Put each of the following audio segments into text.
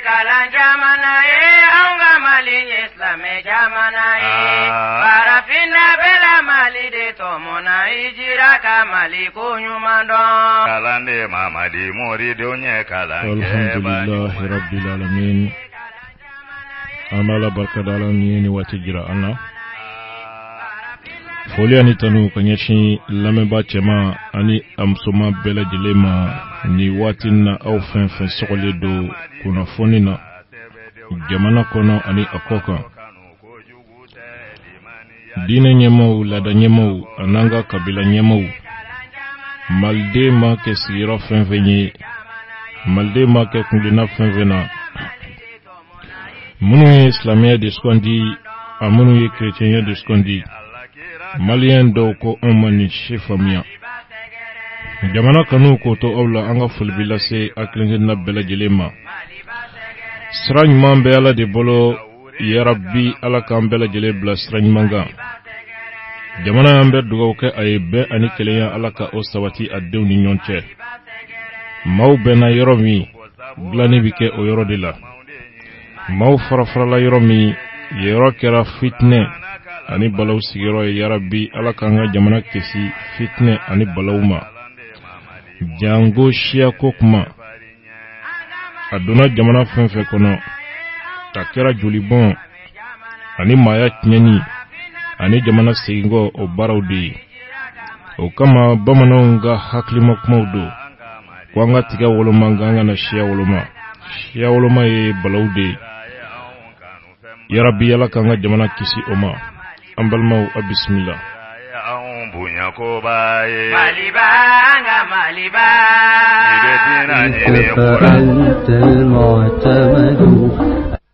kalan jamana ye anga mali islame jamana ye barafina bela mali de tomona ijira ka mali kunyumando kalande mamadi mori donye kalan alhamdulillahi rabbil alamin amala barkadalan ni watijira ana Folia ni tanu kanyeshi lameba chema ani amsoma bela jilema ni watina au fenfen sokole do kuna fonina jamana kono ani akoka dine nyemou lada nyemou ananga kabila nyemou malde ma ke sira fenvenye malde ma ke kundina fenvena munu ye islamia diskondi amunu ye chrétien diskondi Malien do ko omani shefamia jamana kanu ko to awla anga fulbila se aklinge na bela jelema srany mambe ala de bolo ya rabbi ala kam bela jele bla srany manga jamana ambe dugo ke ay be ani keleya ala ka osawati addew ni nyonche maw bena yoromi glani bike o yorodila maw farafara la yoromi yero kera fitne ani balaw sigiro ya rabbi ala kanga jamana kesi fitne ani balawma jango shia kokma aduna jamana fenfe kono takera julibon ani maya nyani ani jamana singo o barawdi o kama bamanonga haklima kmawdo kwanga tiga woloma nganga na shia woloma e balawdi ya rabbi ala kanga jamana kisi oma ambalmau bismillah bunya ko baye malibanga maliba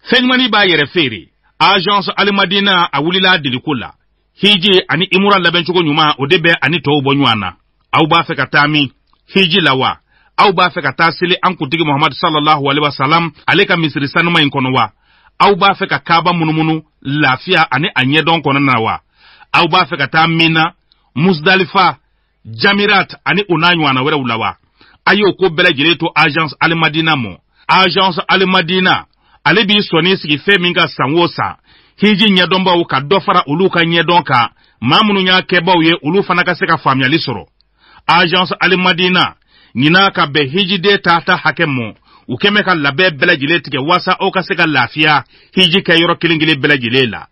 Fenymani ba yere feri agence Al-Madina awulila dilikula hiji ani imura labenchugo nyuma odebe ani to bonywana au ba fe katami hiji lawa au ba fe katasili ankutigi Muhammad sallallahu alaihi wasallam aleka misri sanuma inkonowa au ba fe kakaba munumunu lafia ani anyedon konanawa au ba fe kata mina Muzdalifa Jamirat ani unanywa na wera ulawa ayo ko bela jireto agence Al-Madina mo agence Al-Madina alibi soni sigi feminga sanwosa hiji nyadomba uka dofara uluka nyedonka mamunu nya keba uye ulufa nakaseka famya lisoro agence Al-Madina nina ka be hiji de tata hakemo ukemeka labe bela jileti ke wasa o kaseka lafia hiji ke yoro kilingile bela jilela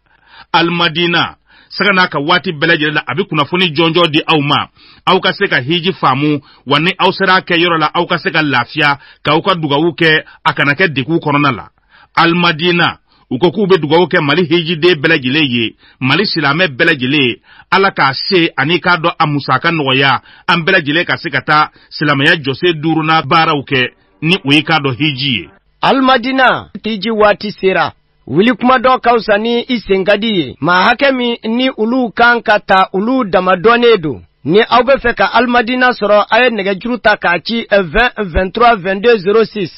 Al-Madina saka naka wati bela jilela abi kuna funi jonjo di auma au kaseka hiji famu wani au sera ke yoro la au kaseka lafia ka uka duga uke akanake diku koronala Al-Madina ukoku be duga uke mali hiji de bela jileye mali silame bela jile ala ka se anika do amusaka noya am bela jile ka sekata silame ya jose duruna bara uke ni uika do hiji Al-Madina hiji wati sera wili kuma do kausa ni isengadi ma hakemi ni ulu kankata ulu damadonedo ni aube feka Al-Madina soro aye nege juruta kachi 20 23 22 06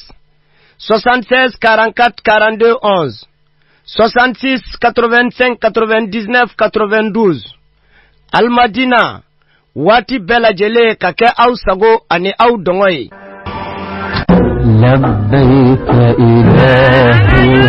76 44 42 11 66 85 99 92 Al-Madina wati bela jele kake au sago ani au dongoy لبيك إلهي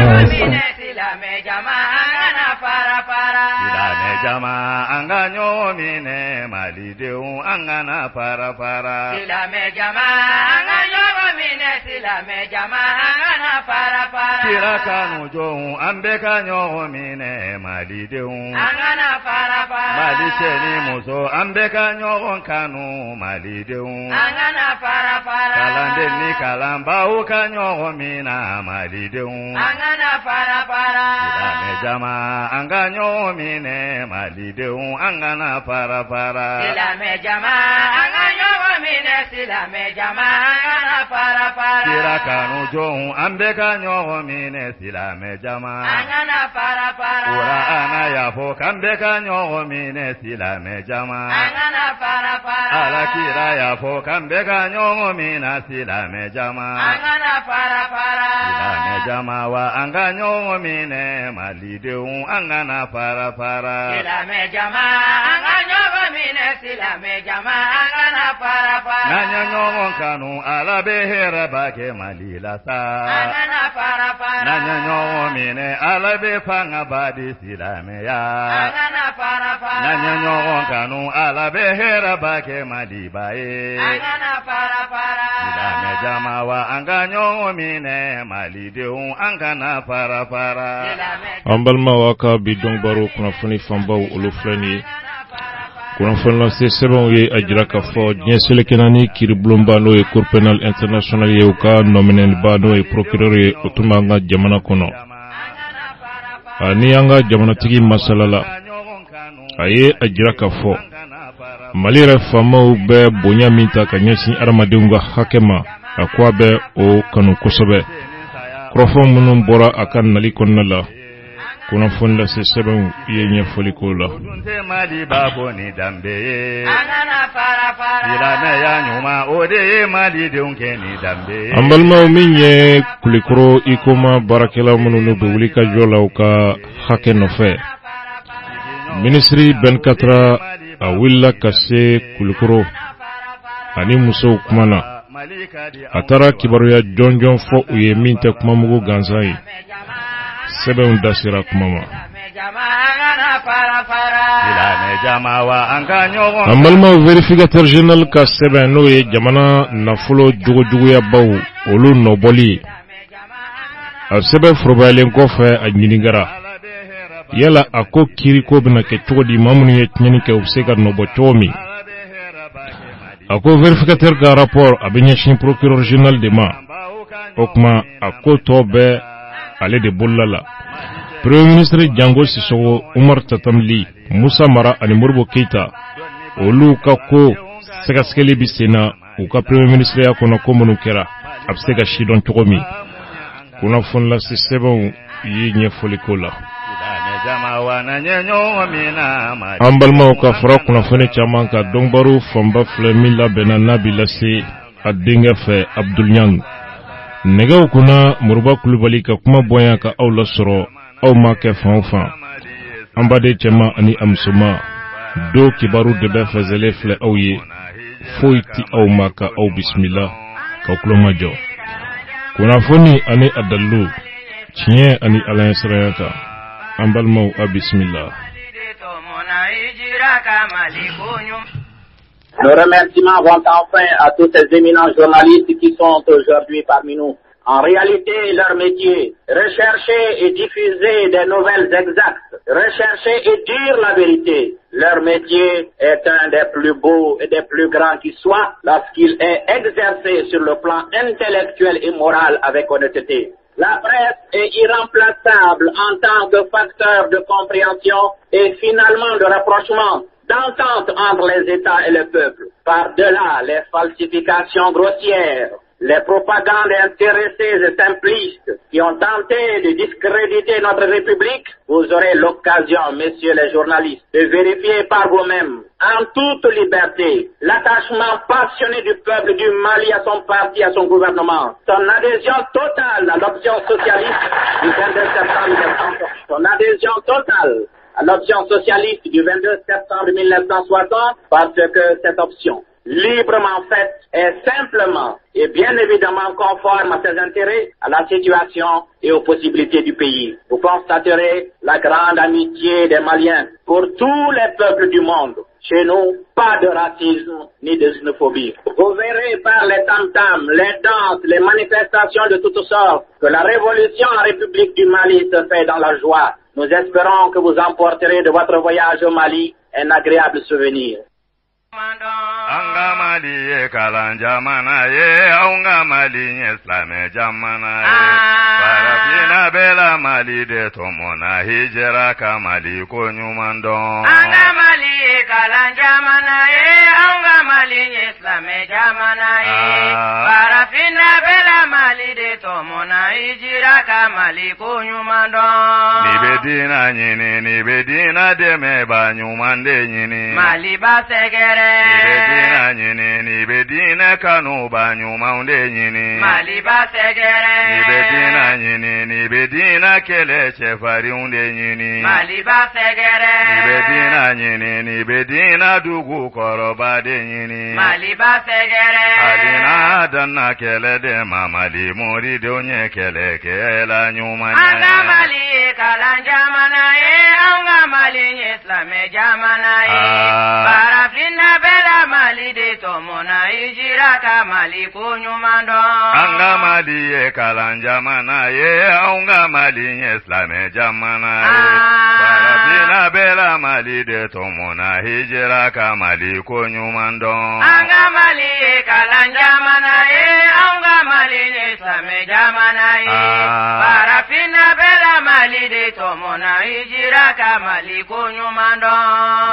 silame jamaa na para para silame jamaa anganyo mine malideu angana para para silame jamaa anganyo mine silame jamaa na para para tirakanu jo ambeka nyo mine malideu angana para para malisheni muso ambeka nyo kanu malideu angana para para kalande ni kalamba ukanyo mina malideu angana para para silame jamaa anganyo mine malideu angana para para silame jamaa anganyo mine silame jamaa angana para para tirakanu jo ambeka nyo mine silame jamaa angana para para ura ana yafo kambeka nyo mine silame jamaa angana para para alakira yafo kambeka nyo mina silame jamaa angana para para silame jamaa wa anganyo mine malideu angana para para silame jamaa anganyo mine silame jama angana para para. Nanya nyongon kanu ala behera bake malila sa. Angana para para. Nanya nyongon mine ala be fanga badi silame ya. Angana para para. Nanya nyongon kanu ala behera bake malibae. Angana para para. Silame jama wa anga nyongon mine malideun angana para para. Ambalma waka bidong baro kunafuni fambao olufleni. Kunafuni lanse sebon ye ajira ka fo nyesele kenani kiriblomba no e cour penal international ye uka nominen ba no e procureur ye otumanga jamana kono. Ani anga jamana tigi masalala. Aye ajira ka fo. Malire famau be bonya minta ka nyesi armadunga hakema akwa be o kanu kosobe. Krofon munun bora akan nali konnala. Kuna fonda se seben yenye folikola. Mali babo ni dambe. Angana para para. Silame ya nyuma ode mali deunke ni dambe. Ambalma minye kulikoro ikoma barakela mununu be wulika jola uka hake nofe. Ministry Ben Katra awilla kase kulikoro ani muso kumana. Atara kibaru ya jonjon fo uye minte kumamugu ganzai. Sebe undasira kumama. Amalma verificateur général ka sebe no ye jamana nafulo jugu ya bawu olu noboli. A sebe frobalen ko fe a nyiningara. Yala ako kiriko bina ke chodi mamuni ye nyani ke ubsega nobo chomi. Ako verificateur ka rapport abenyeshin procureur général de ma. Okma ako tobe ale de bollala. Premier ministre Django Sissoko, Umar Tatamli, Moussa Mara ani Moribo Keita olu ka ko sɛgɛsɛgɛli bi senna u ka premier ministre ya kɔnɔ ko minnu kɛra a bɛ se ka sidɔn cogo min kunnafoni lase sɛbɛnw ye ɲɛfɔli ko la. An balimaw ka fara kunnafoni caman ka dɔnbaro fanba filɛ min labɛnna n'a bi lase a denkɛ fɛ Abdul Nyang. Nɛgɛw kunna Moriba Kulubali ka kuma bonya ka aw lasɔrɔ aw ma kɛ fan o fan. An baden cɛman ani a musoman do kibaru de bɛ fɛzɛlen filɛ aw ye foyi ti aw ma ka aw bisimila ka kulomajɔ. Kunnafoni ani a dalilu tiɲɛ ani alaɲɛsiranya kan. An balimaw a bisimila. Nos remerciements vont enfin à tous ces éminents journalistes qui sont aujourd'hui parmi nous. En réalité, leur métier, rechercher et diffuser des nouvelles exactes, rechercher et dire la vérité. Leur métier est un des plus beaux et des plus grands qui soit lorsqu'il est exercé sur le plan intellectuel et moral avec honnêteté. La presse est irremplaçable en tant que facteur de compréhension et finalement de rapprochement, d'entente entre les États et le peuple. Par-delà les falsifications grossières, les propagandes intéressées et simplistes qui ont tenté de discréditer notre République, vous aurez l'occasion, messieurs les journalistes, de vérifier par vous-mêmes, en toute liberté, l'attachement passionné du peuple du Mali à son parti, à son gouvernement, son adhésion totale à l'option socialiste du 22 septembre 1960, son adhésion totale à l'option socialiste du 22 septembre 1960, parce que cette option, librement faite, est simplement et bien évidemment conforme à ses intérêts, à la situation et aux possibilités du pays. Vous constaterez la grande amitié des Maliens pour tous les peuples du monde. Chez nous, pas de racisme ni de xénophobie. Vous verrez par les tam-tams, les danses, les manifestations de toutes sortes que la révolution en République du Mali se fait dans la joie. Nous espérons que vous emporterez de votre voyage au Mali un agréable souvenir. Anga mali ye kalan jamana ye aunga mali islame jamana ye parafina bela mali de tomona hijra kamali konyumando Anga mali ye kalan jamana ye aunga mali islame jamana ye parafina bela mali de tomona hijra kamali konyumando ni bedina deme ba nyumande nyini mali basegere ni bedina kanu ba nyuma unde nyini mali basegere ni ni bedina kele chefari unde nyini Maliba segere ni bedina nyini ni bedina dugu koroba de nyini Maliba segere alina danna kele de mamali mori donye kele kela nyuma Anga mali kalanjamana anga mali islame jamana Barafina bela mali de tomona ijira ka mali kunyumando Anga mali kalanjamana anga mali islame jamana Barafina bela mali de tomona ijira ka mali kunyumando Anga mali kalanjamana anga mali islame jamana Barafina bela mali de tomona ijira ka mali kunyumando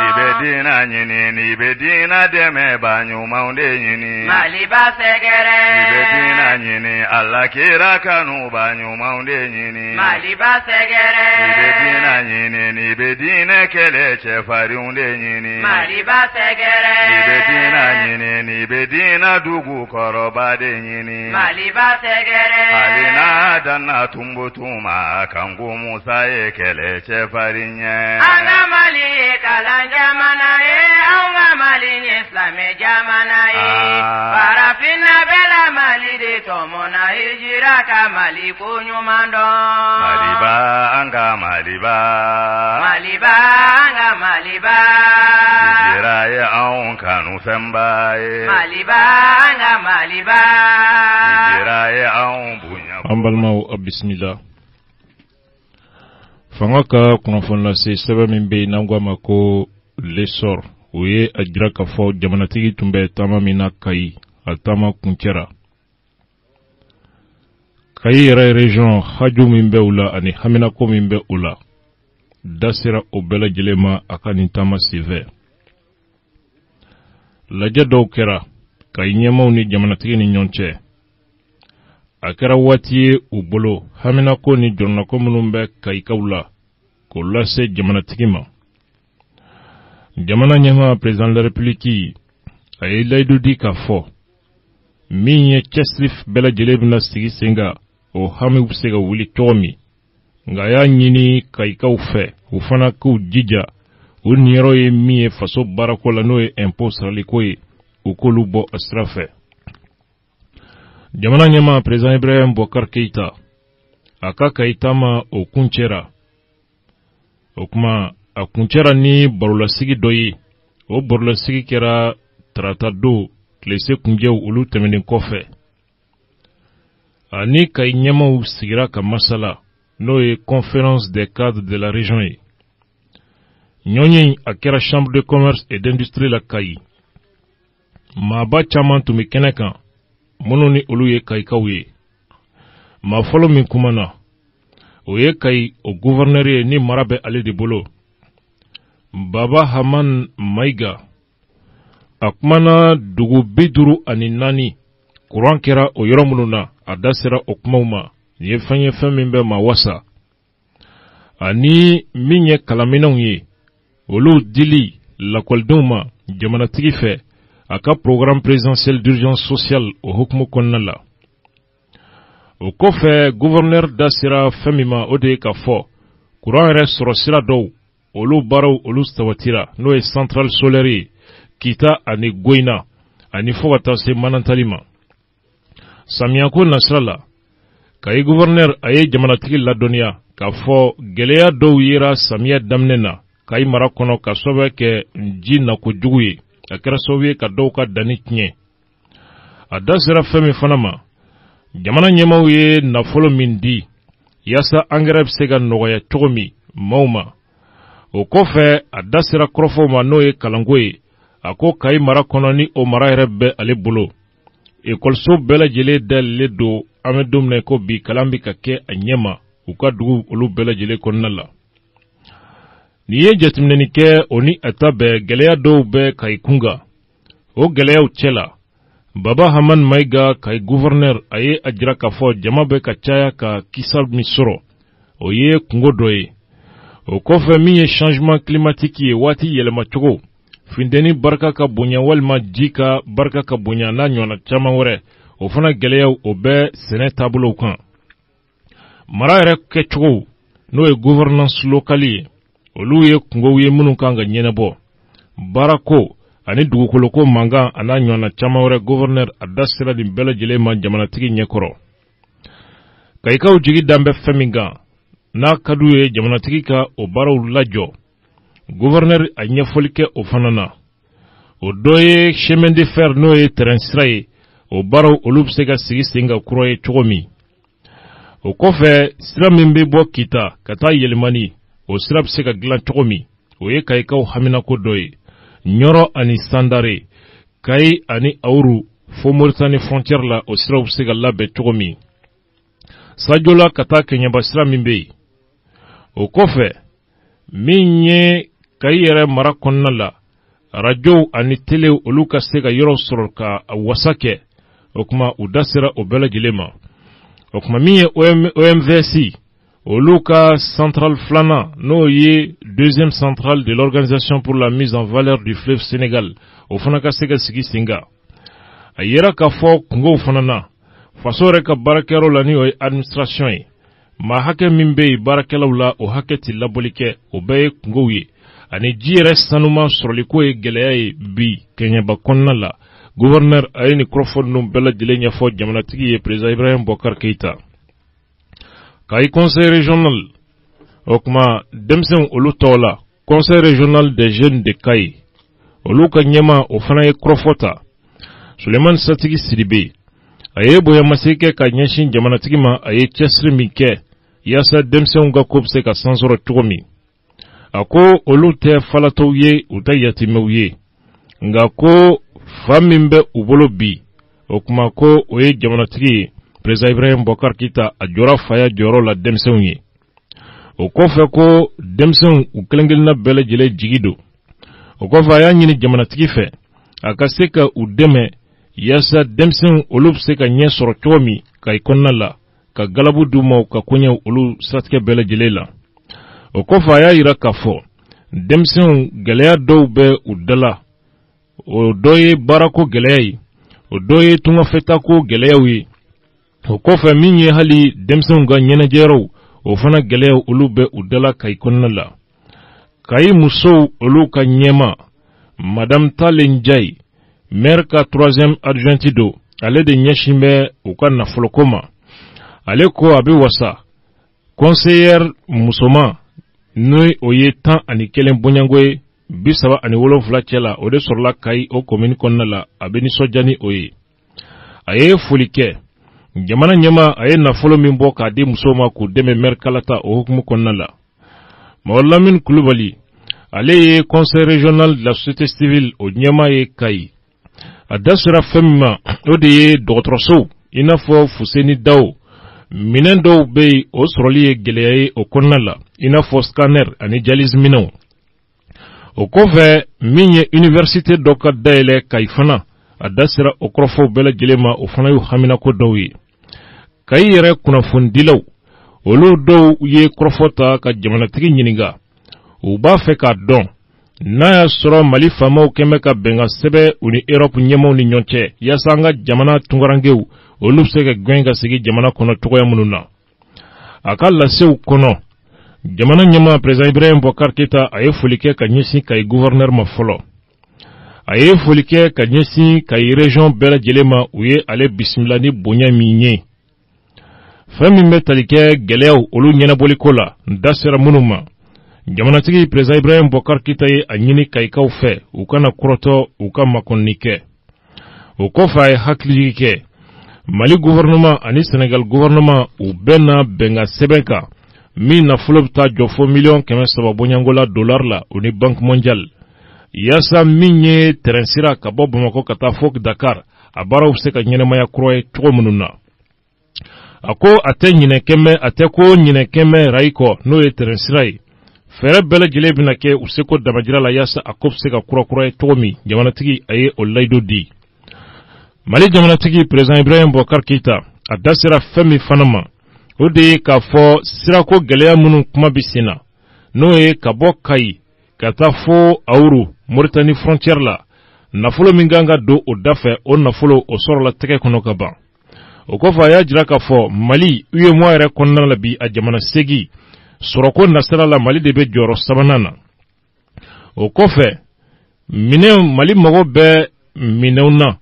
Nibedina nyini nibedina deme banyuma unde nyini Maliba segere Nibedina nyini Allah kira kanu banyuma unde nyini Maliba segere Nibedina nyini nibedina kele chefari unde nyini Maliba segere Nibedina nyini nibedina dugu koroba de nyini Maliba segere Alina dana tumbutuma kangu musa kele chefari nye Anga mali kalanjamana anga mali islame jamana Barafina bela mali de tomona ijira ka mali kunyumando Maliba anga maliba Maliba anga maliba Ijira aun kanu sembaye Maliba anga maliba Ijira aun bunya Ambalmao bismillah. Fanga ka kunnafoni lase sɛbɛn min bɛ n'an ko a ma ko lesor o ye a jira k'a fɔ jamanatigi tun bɛ taama min na Kayi a taama kuncɛra. Kayi yɛrɛ région haju min bɛ u la ani haminako min bɛ u la da sera o bɛɛ lajɛlen ma a ka nin taama senfɛ. Lajɛ dɔw kɛra Kayi ɲɛmaw ni jamanatigi ni ɲɔgɔn cɛ. A kɛra waati ye u bolo haminako ni jɔrɔnako minnu bɛ Kayikaw la k'o lase jamanatigi ma. Jamana ɲɛmaa président de la République a ye layidu di k'a fɔ min ye cɛsiri bɛɛ lajɛlen bɛna sigi sen kan o hami bɛ se ka wuli cogo min nka a y'a ɲini Kayikaw fɛ u fana k'u jija u niyɔrɔ ye min ye faso baarako la n'o ye impôt saraliko ye u k'olu bɔ a sira fɛ. Jamana ɲɛmaa président Ibrahim Boubacar Keïta a ka Kayi taama o kuncɛra. O kuma a kuncɛra ni barolasigi dɔ ye. O barolasigi kɛra tarata don tile se kunjɛw olu tɛmɛnen kɔfɛ. Ani Kayi ɲɛmaw sigira ka masala n'o ye conférence des cadres de la région ye. Ɲɔgɔn a kɛra chambre de commerce et d'industrie la Kayi. Maaba caman tun bɛ kɛnɛ kan. Minnu ni olu ye Kayikaw ye. Maa fɔlɔ min kumana o ye Kayi o gouverneur ye ni mara bɛ ale de bolo. Baba Haman Maïga a kumana dugu 54 courant kɛra o yɔrɔ minnu na a da sera o kumaw ma. Nin ye fɛn min bɛ maa wasa. Ani min ye kalaminɛw ye olu dili lakɔlidenw ma jamanatigi fɛ. A ka programme présidentiel d'urgence sociale o hukumu kɔnɔna la. O kɔfɛ gouverneur da sera fɛn min ma o de ye k'a fɔ courant yɛrɛ sɔrɔ sira dɔw olu baaraw olu sabatira n'o ye centrale solaire ye Kita ani Goyina ani fo ka taa se Manantali ma. Samiyako nasira la Kayi gouverneur a ye jamanatigi ladɔnniya k'a fɔ gɛlɛya dɔw yera samiya daminɛ na Kayi mara kɔnɔ ka sababu kɛ ji nakojugu ye. A kɛra sababu ye ka dɔw ka danni tiɲɛ. A da sera fɛn min fana ma jamana ɲɛmaw ye nafolo min di yaasa engrais bɛ se ka nɔgɔya cogo min maaw ma. O kɔfɛ a da sera kɔrɔfɔw ma n'o ye kalanko ye. A ko Kayi mara kɔnɔ ni o mara yɛrɛ bɛ ale bolo. Ekɔliso bɛɛ lajɛlen dayɛlɛlen don an bɛ don min na ko bi kalan bɛ ka kɛ a ɲɛma u ka dugu olu bɛɛ lajɛlen kɔnɔna la. Ni ye jateminɛni kɛ o ni a ta bɛɛ gɛlɛya dɔw bɛ Kayi kunga. O gɛlɛyaw cɛ la Baba Haman Maïga Kayi gouverneur a ye a jira k'a fɔ jama bɛ ka caya ka kisa min sɔrɔ o ye kungo dɔ ye. O kɔfɛ min ye changement climatique ye waati yɛlɛma cogo finteni barika ka bonya walima ji ka barika ka bonya n'a ɲɔgɔnna caman wɛrɛ o fana gɛlɛyaw o bɛ sɛnɛ taabolow kan. mara yɛrɛ kɛcogo n'o ye gouvernance locale ye olu ye kungow ye minnu kan ka ɲɛnabɔ baarako ani dugukoloko mankan a n'a ɲɔgɔnna caman wɛrɛ gouverneur a da sera nin bɛɛ lajɛlen ma jamanatigi ɲɛkɔrɔ kayikaw jigi dan bɛ fɛn min kan n'a ka d'u ye jamanatigi ka o baaraw lajɔ gouverneur a ɲɛfɔli kɛ o fana na o dɔ ye chemin de fer n'o ye terrain sira ye o baaraw olu bɛ se ka sigi sen ka kura ye cogo min o kɔfɛ sira min bɛ bɔ Kita ka taa Yɛlɛmani o sira bɛ se ka dilan cogo min o ye kayikaw haminako dɔ ye Ɲɔrɔ ani Sandare Kayi ani Awuru fo Mauritanie frontière la o siraw bɛ se ka labɛn cogo min Sajola ka taa Kɛɲɛba sira min bɛ yen o kɔfɛ min ye Kayi yɛrɛ mara kɔnɔna la radio ani télé olu ka se ka yɔrɔ sɔrɔ ka wasa kɛ o kuma u da sera o bɛɛ lajɛlen ma o kuma min ye OMVS olu ka centrale flana n'o ye deuxième centrale de l'organisation pour la mise en valeur du fleuve Sénégal o fana ka se ka sigi senga a yera ka fɔ kungow fana na faso yɛrɛ ka baarakɛyɔrɔ la ni o ye administration ye maa hakɛ min bɛ yen baarakɛlaw la o hakɛ tɛ labɔli kɛ o bɛɛ ye kungow ye ani ji yɛrɛ sanuma sɔrɔliko ye gɛlɛya ye bi Kɛɲɛba kɔnɔna la gouverneur a ye nin kɔrɔfɔ ninnu bɛɛ lajɛlen ɲɛfɔ jamanatigi ye président Ibrahim Boubacar Keïta Kayi conseil régional o kuma denmisɛnw olu tɔgɔ la conseil régional des jeunes de Kayi olu ka ɲɛma o fana ye kɔrɔfɔ ta Suleiman Satigi Sidibe a ye bonyamasegin kɛ ka ɲɛsin jamanatigi ma a ye cɛsiri min kɛ yaasa denmisɛnw ka ko bɛ se ka sansɔrɔ cogo min a ko olu tɛ falatɔw ye u tɛ yatimɛw ye nka ko fa min bɛ u bolo bi o kuma ko o ye jamanatigi ye président Ibrahim Boubacar Keïta a jɔra faya jɔyɔrɔ la denmisɛnw ye o kɔfɛ ko denmisɛnw u kelen-kelenna bɛɛ lajɛlen jigi don o kɔfɛ a y'a ɲini jamanatigi fɛ a ka se ka u dɛmɛ yaasa denmisɛnw olu bɛ se ka ɲɛ sɔrɔ cogo min Kayi kɔnɔna la ka galabu d'u ma ka koɲɛ olu siratigɛ bɛɛ lajɛlen la o kɔfɛ a y'a yira k'a fɔ denmisɛnw gɛlɛya dɔw bɛ u dala o dɔ ye baarako gɛlɛya ye o dɔ ye tungafɛtako gɛlɛyaw ye o kɔfɛ min ye hali denmisɛnw ka ɲɛnajɛyɔrɔw o fana gɛlɛyaw olu bɛ u dala Kayi kɔnɔna la Kayi musow olu ka ɲɛma madame Tale Ndiaye maire ka 3e adjointe do ale de ɲɛsin bɛ u ka nafoloko ma ale ko a bɛ wasa conseillère musoman n'o o ye 11 bɔɲango ye 37 cɛ la o de sɔrɔla Kayi o commune kɔnɔna la a bɛ nisɔndiya ni o ye a ye foli kɛ jamana ɲɛma a ye nafolo min bɔ k'a di musow ma k'u dɛmɛ maire kalata o hukumu kɔnɔna la Mawar Lamine Kulubali ale ye conseil régional de la société civile o ɲɛma ye Kayi a da sera fɛn min ma o de ye dɔgɔtɔrɔsow i n'a fɔ Fuseni Dawo minɛn dɔw bɛ yen o sɔrɔli ye gɛlɛya ye o kɔnɔna la i n'a fɔ scanner ani dialyse minɛnw o kɔfɛ min ye université dɔ ka dayɛlɛ Kayi fana a da sera o kɔrɔfɔw bɛɛ lajɛlen ma o fana y'u haminako dɔw ye Kayi yɛrɛ kunnafonidilaw olu dɔw ye kɔrɔfɔ ta ka jamanatigi ɲininka u b'a fɛ k'a dɔn n'a y'a sɔrɔ Mali faamaw kɛmɛ ka bɛnkan sɛbɛn u ni Europe ɲɛmaw ni ɲɔgɔn cɛ yaasa an ka jamana tunkarankew olu bɛ se ka gɛn ka sigi jamana kɔnɔ cogoya minnu na a ka lasew kɔnɔ jamana ɲɛma président Ibrahim Boubacar Keïta a ye foli kɛ ka ɲɛsin Kayi gouverneur ma fɔlɔ a ye foli kɛ ka ɲɛsin Kayi région bɛɛ lajɛlen ma u ye ale bisimila ni bonya min ye fɛn min bɛ tali kɛ gɛlɛyaw olu ɲɛnabɔliko la n da sera minnu ma jamanatigi président Ibrahim Boubacar Keïta ye a ɲini Kayikaw fɛ u kana kɔrɔtɔ u ka makɔnni kɛ o kɔfɛ a ye hakiliji kɛ Mali gouvernement ani Sénégal gouvernement u bɛɛ na bɛnkan sɛbɛn kan min nafolo bɛ taa jɔ fo $300 bɔɲango la dollar la o ni Banque mondiale yaasa min ye terrain sira ka bɔ Bamakɔ ka taa fo Dakar a baaraw bɛ se ka ɲɛnɛmaya kura ye cogo minnu na a ko a tɛ ko ɲinɛ kɛmɛ rayi kɔ n'o ye terrain sira ye fɛrɛ bɛɛ lajɛlen bɛna kɛ u seko damajira la yaasa a ko bɛ se ka kura ye cogo min jamanatigi a ye o layido di Mali jamanatigi président Ibrahim Boubacar Keïta a da sera fɛn min fana ma o de ye k'a fɔ sirako gɛlɛya minnu kuma bɛ sen na n'o ye ka bɔ Kayi ka taa fo Awuru Mauritanie frontière la nafolo min kan ka don o da fɛ o nafolo o sɔrɔla tɛgɛ kɔnɔ ka ban o kɔfɛ a y'a jira k'a fɔ Mali UEMOA yɛrɛ kɔnɔna la bi a jamana segi sɔrɔko nasira la Mali de bɛ jɔyɔrɔ 3nan na. o kɔfɛ Mali mago bɛ minɛnw na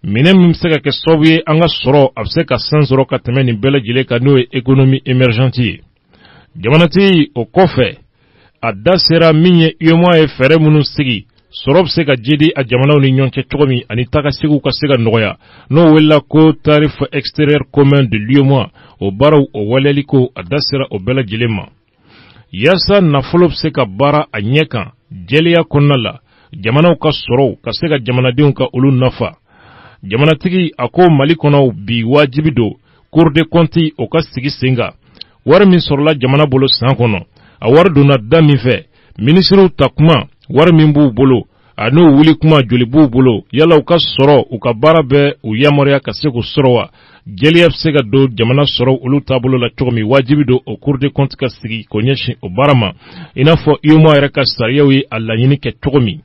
minɛn min bɛ se ka kɛ sababu ye an ka sɔrɔ a bɛ se ka san sɔrɔ ka tɛmɛ nin bɛɛ lajɛlen kan n'o ye économie émergente ye. Jamanatigi o kɔfɛ a da sera min ye UEMOA ye fɛɛrɛ minnu sigi sɔrɔ bɛ se ka jidi a jamanaw ni ɲɔgɔn cɛ cogo min ani tagasegiw ka se ka nɔgɔya n'o welela ko tarif extérieur commun de l'UEMOA o baaraw o waleyali ko a da sera o bɛɛ lajɛlen ma. Yaasa nafolo bɛ se ka baara a ɲɛ kan jɛlenya kɔnɔna la jamanaw ka sɔrɔw ka se ka jamanadenw ka olu nafa. Jamanatigi a ko Mali kɔnɔ bi wajibi don Cour des comptes o ka sigi sen kan wari min sɔrɔla jamana bolo san kɔnɔ a wari donna da min fɛ ministrew ta kuma wari min b'u bolo a n'o wuli kuma joli b'u bolo yala u ka sɔrɔ u ka baara bɛ u yamaruya ka se k'u sɔrɔ wa jɛlenya bɛ se ka don jamana sɔrɔ olu taabolo la cogo min wajibi don o Cour des comptes ka sigi k'o ɲɛsin o baara ma i n'a fɔ UEMOA yɛrɛ ka sariyaw ye a laɲini kɛ cogo min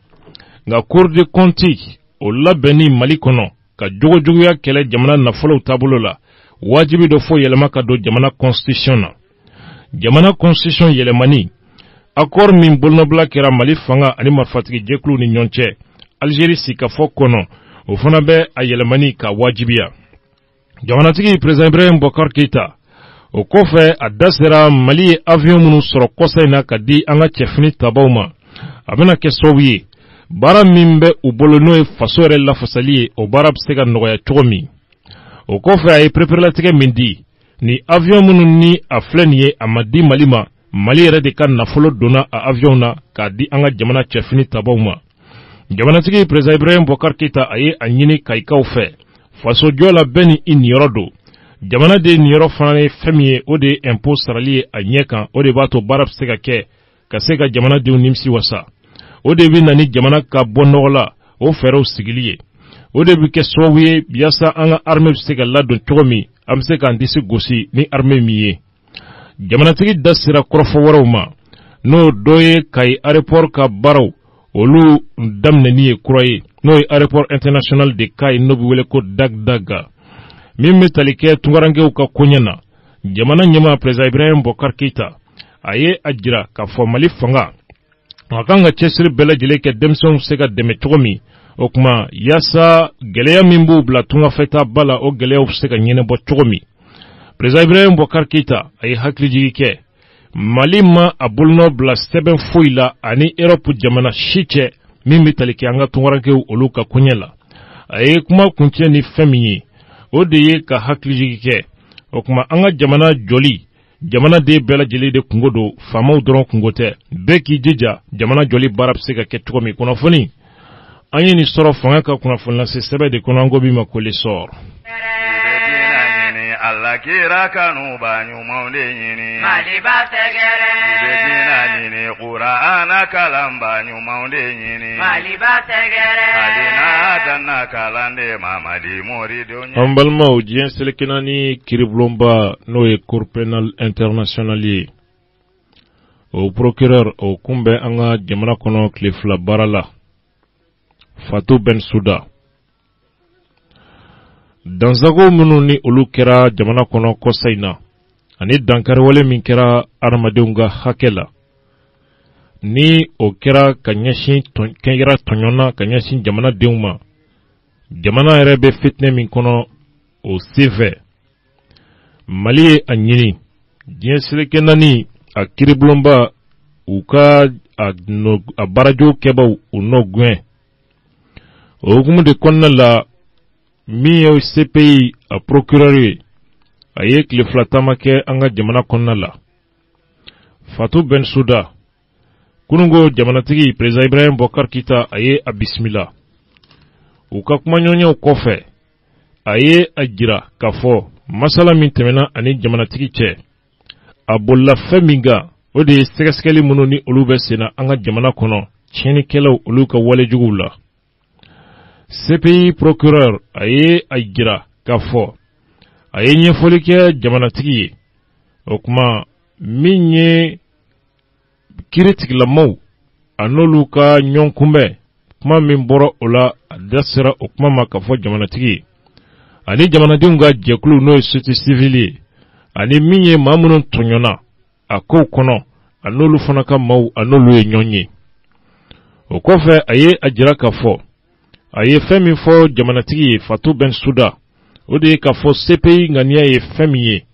nka Cour des comptes o labɛnni Mali kɔnɔ ka jogojuguya kɛlɛ jamana nafolow taabolo la wajibi dɔ fɔ yɛlɛma ka don jamana constitution na. Jamana constitution yɛlɛmani accord min bolonɔbila kɛra Mali fanga ani marifatigi jɛkulu ni ɲɔgɔn cɛ Algérie sikafɔ kɔnɔ o fana bɛ a yɛlɛmani ka wajibiya. Jamanatigi président Ibrahim Boubacar Keïta o kɔfɛ a da sera Mali ye avion minnu sɔrɔ kɔsa in na ka di an ka cɛfini tabaw ma a bɛna kɛ sababu ye baara min bɛ u bolo n'o ye faso yɛrɛ lafasali ye o baara bɛ se ka nɔgɔya cogo min. o kɔfɛ a ye pereperelatigɛ min di ni avion minnu ni a filɛ nin ye a ma di Mali ma Mali yɛrɛ de ka nafolo donna a avion na k'a di an ka jamana cɛfini tabaw ma. Jamanatigi président Ibrahim Boubacar Keïta a ye a ɲini kayikaw fɛ faso jɔ la bɛɛ ni i niyɔrɔ don jamana de niyɔrɔ fana ye fɛn min ye o de ye impôt sarali ye a ɲɛ kan o de b'a to baara bɛ se ka kɛ ka se ka jamanadenw nimisi wasa o de bɛ na ni jamana ka bɔ nɔgɔ la o fɛɛrɛw sigili ye o de bɛ kɛ sababu ye yaasa an ka armée bɛ se ka ladon cogo min an bɛ se k'an disi gosi ni armée min ye. Jamanatigi da sera kɔrɔfɔ wɛrɛw ma n'o dɔ ye Kayi aéroport ka baaraw olu daminɛni ye kura ye n'o ye aéroport international de Kayi n'o bɛ wele ko Dagdaga min bɛ tali kɛ tunkarankew ka koɲɛ na jamana ɲɛmaa président Ibrahim Boubacar Keïta a ye a jira k'a fɔ Mali fanga a kan ka cɛsiri bɛɛ lajɛlen kɛ denmisɛnw se ka dɛmɛ cogo min o kuma yaasa gɛlɛya min b'u bila tungafɛta ba la o gɛlɛyaw bɛ se ka ɲɛnabɔ cogo min. Président Ibrahim Boubacar Keïta a ye hakilijigi kɛ Mali ma a bolonɔ bila sɛbɛn foyi la ani Europe jamana si cɛ min bɛ tali kɛ an ka tunkarankew olu ka koɲɛ la a ye kuma kuncɛ ni fɛn min ye o de ye ka hakilijigi kɛ o kuma an ka jamana jɔli jamana de bɛɛ lajɛlen de kungo don faamaw dɔrɔn kungo tɛ bɛɛ k'i jija jamana jɔli baara bɛ se ka kɛ cogo min kunnafoni an ye nin sɔrɔ fanga ka kunnafoni lase sɛbɛn de kɔnɔ an ko min ma ko le sɔr. Allah kira kanu ba ɲumanw de ɲini Maliba tɛgɛrɛ i bɛ diinɛ ɲini Kur'ana kalan ba ɲumanw de ɲini Maliba tɛgɛrɛ hali n'a danna kalan de Mamadi moridenw an balimaw diɲɛ selekina ni kiribulonba n'o ye Cour pénale internationale ye o procureur o kunbɛn an ka jamana kɔnɔ tile fila baara la Fatou Bensouda dansago minnu ni olu kɛra jamana kɔnɔ kɔsa in na ani dankariwale min kɛra adamadenw ka hakɛ la ni o kɛra ka ɲɛsin kɛra tɔɲɔna ka ɲɛsin jamanadenw ma jamana yɛrɛ bɛ fitinɛ min kɔnɔ o senfɛ Mali ye a ɲini diɲɛ seleke naani a kiribulonba u ka a baarajo kɛbaw u nɔ gɛn o hukumu de kɔnɔna la min ye CPI a procureur ye a ye tile fila taama kɛ an ka jamana kɔnɔna la Fatou Bensouda kunungo jamanatigi président Ibrahim Boubacar Keïta a ye a bisimila u ka kumaɲɔgɔnyaw kɔfɛ a ye a jira k'a fɔ masala min tɛmɛna ani jamanatigi cɛ a bolila fɛn min kan o de ye sɛgɛsɛgɛli minnu ni olu bɛ senna an ka jamana kɔnɔ tiɲɛnikɛlaw olu ka walejuguw la. CPI procureur a ye a jira k'a fɔ a ye ɲɛfɔli kɛ jamanatigi ye o kuma min ye kiiritigilamaw a n'olu ka ɲɔgɔn kunbɛn kuma min bɔra o la a da sera o kuma ma k'a fɔ jamanatigi ye ani jamanadenw ka jɛkulu n'o ye société civile ye ani min ye maa minnu tɔɲɔna a kow kɔnɔ a n'olu fana ka maaw a n'olu ye ɲɔgɔn ye. O kɔfɛ a ye a jira k'a fɔ a ye fɛn min fɔ jamanatigi ye Fatou Bensouda o de ye k'a fɔ CPI ŋaniya ye fɛn min ye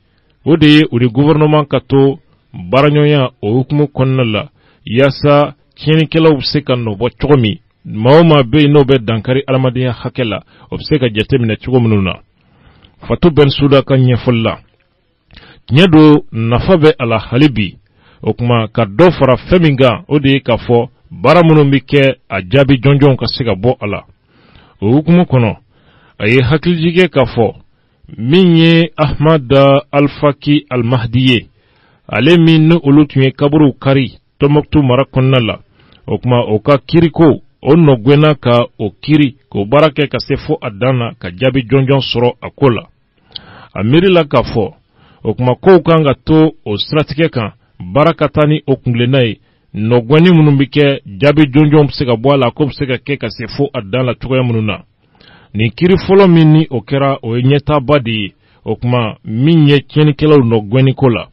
o de ye o de gouvernement ka to baaraɲɔgɔnya o hukumu kɔnɔna la yaasa tiɲɛnikɛlaw bɛ se ka nɔbɔ cogo min maa o maa bɛ yen n'o bɛ dankari adamadenya hakɛ la o bɛ se ka jateminɛ cogo minnu na. Fatou Bensouda ka ɲɛfɔli la tiɲɛ don nafa bɛ a la hali bi o kuma ka dɔ fara fɛn min kan o de ye k'a fɔ baara minnu bɛ kɛ a jaabi jɔnjɔnw ka se ka bɔ a la. O hukumu kɔnɔ a ye hakilijigɛ k'a fɔ min ye Ahmada Alfaki Almahdi ye ale min ni olu tun ye kaburuw kari Tɔnbɔkutu mara kɔnɔna la o kuma o ka kiriko o nɔgwɛnna ka o kiri k'o baara kɛ ka se fo a dan na ka jaabi jɔnjɔn sɔrɔ a ko la. A miirila k'a fɔ o kuma kow kan ka to o siratigɛ kan baara ka taa ni o kungilenna ye nɔgwɛnni minnu bɛ kɛ jaabi jɔnjɔn bɛ se ka bɔ a la ko bɛ se ka kɛ ka se fo a dan la cogoya minnu na. Nin kiri fɔlɔ min ni o kɛra o ye ɲɛtaaba de ye o kuma min ye tiɲɛnikɛlaw nɔgwɛnni ko la.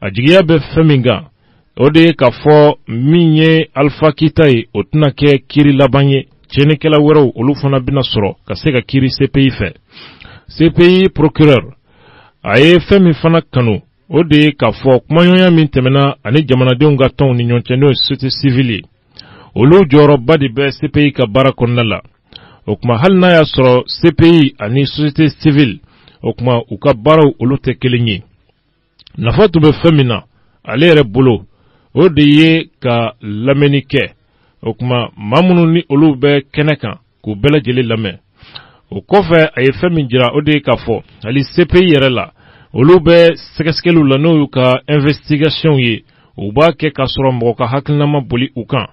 A jigiya bɛ fɛn min kan o de ye k'a fɔ min ye Alpha Kita ye o tɛna kɛ kiri laban ye tiɲɛnikɛla wɛrɛw olu fana bɛna sɔrɔ ka se ka kiri CPI fɛ. CPI procureur a ye fɛn min fana kanu o de ye k'a fɔ kumaɲɔgɔnya min tɛmɛna ani jamanadenw ka tɔnw ni ɲɔgɔn cɛ n'o ye société civile ye olu jɔyɔrɔba de bɛ CPI ka baara kɔnɔna la. O kuma hali n'a y'a sɔrɔ CPI ani société civile o kuma u ka baaraw olu tɛ kelen ye. Nafa tun bɛ fɛn min na ale yɛrɛ bolo o de ye ka lamɛnni kɛ o kuma maa minnu ni olu bɛ kɛnɛ kan k'u bɛɛ lajɛlen lamɛn. O kɔfɛ a ye fɛn min jira o de ye k'a fɔ hali CPI yɛrɛ la olu bɛ sɛgɛsɛgɛliw la n'o y'u ka investigation ye u b'a kɛ k'a sɔrɔ mɔgɔ ka hakilina ma boli u kan.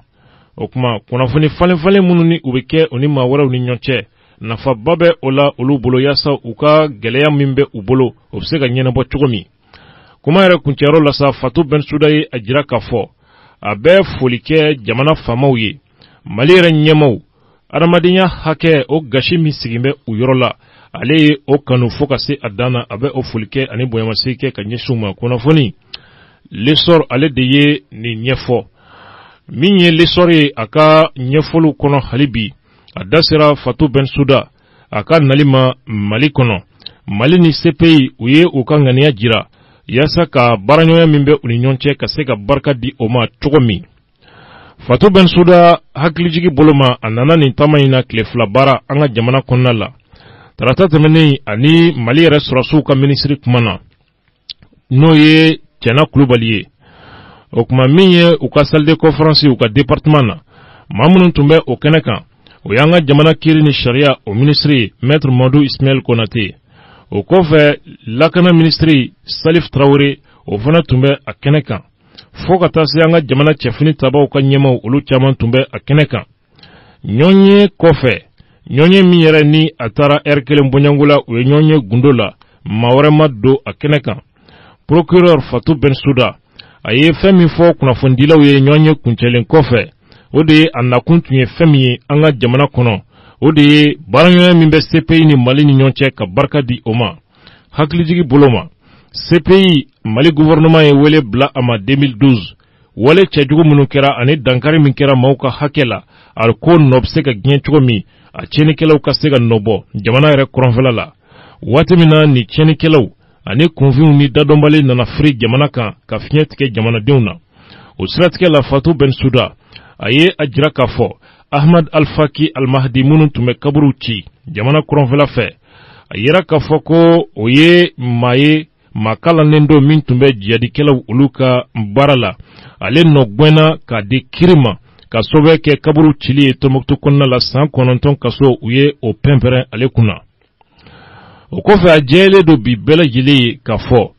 O kuma kunnafoni falen-falen minnu ni u bɛ kɛ u ni maa wɛrɛw ni ɲɔgɔn cɛ nafaba bɛ o la olu bolo yaasa u ka gɛlɛya min bɛ u bolo o bɛ se ka ɲɛnabɔ cogo min. Kuma yɛrɛ kuncɛyɔrɔ la sa Fatou Bensouda ye a jira k'a fɔ a bɛ foli kɛ jamana faamaw ye Mali yɛrɛ ɲɛmaw adamadenya hakɛ o gasi min sigin bɛ u yɔrɔ la ale ye o kanu fo ka se a dan na a bɛ o foli kɛ ani bonyamasegin kɛ ka ɲɛsin u ma. Kunnafoni lesɔr ale de ye nin ɲɛfɔ min ye lesɔr ye a ka ɲɛfɔliw kɔnɔ hali bi a da sera Fatou Bensouda a ka nali ma Mali kɔnɔ Mali ni CPI u ye u ka ŋaniya jira yaasa ka baaraɲɔgɔnya min bɛ u ni ɲɔgɔn cɛ ka se ka barika di o ma cogo min. Fatou Bensouda hakilijigi bolo ma a nana nin taama in na tile fila baara an ka jamana kɔnɔna la. Tarata tɛmɛnen ani Mali yɛrɛ sɔrɔsiw ka minisiri kuma na n'o ye Cɛna Kulubali ye. O kuma min ye u ka salle de conférence u ka département na maa minnu tun bɛ o kɛnɛ kan o y'an ka jamana kiiri ni sariya o minisiri Maître Madou Ismaël Konate. O kɔfɛ lakana minisiri Salif Traoré o fana tun bɛ a kɛnɛ kan fo ka taa se an ka jamana cɛfini tabaw ka ɲɛmaw olu caman tun bɛ a kɛnɛ kan. Ɲɔɲe kɔfɛ ɲɔɲe min yɛrɛ ni a taara heure kelen bɔɲango la o ye ɲɔɲe gundo la maa wɛrɛ ma don a kɛnɛ kan. Procureur Fatou Bensouda a ye fɛn min fɔ kunnafonidilaw ye ɲɔɲe kuncɛlen kɔfɛ o de ye a nakun tun ye fɛn min ye an ka jamana kɔnɔ o de ye baaraɲɔgɔnya min bɛ CPI ni Mali ni ɲɔgɔn cɛ ka barika di o ma. Hakilijigi bolo ma CPI Mali gouvernement ye wele bila a ma 2012 wale cɛjugu minnu kɛra ani dankari min kɛra maaw ka hakɛ la a ko nɔ bɛ se ka diɲɛ cogo min a tiɲɛnikɛlaw ka se ka nɔbɔ jamana yɛrɛ kɔrɔnfɛla la. Waati min na ni tiɲɛnikɛlaw ani kunfinw ni dadɔnbali nana firi jamana kan ka fiɲɛ tigɛ jamanadenw na. O siratigɛ la Fatou Bensouda a ye a jira k'a fɔ Ahmad Alfaki Almahdi minnu tun bɛ kaburuw ci jamana kɔrɔnfɛla fɛ a yira k'a fɔ ko o ye maa ye maa kalannen don min tun bɛ jihadikɛlaw olu ka baara la ale nɔgwɛnna k'a di kiri ma ka sababu kɛ kaburu cili ye Tɔnbɔkutu kɔnɔna la san 9 kaso u ye o pɛnpɛrɛn ale kunna. O kɔfɛ a jɛyɛlen don bi bɛɛ lajɛlen ye k'a fɔ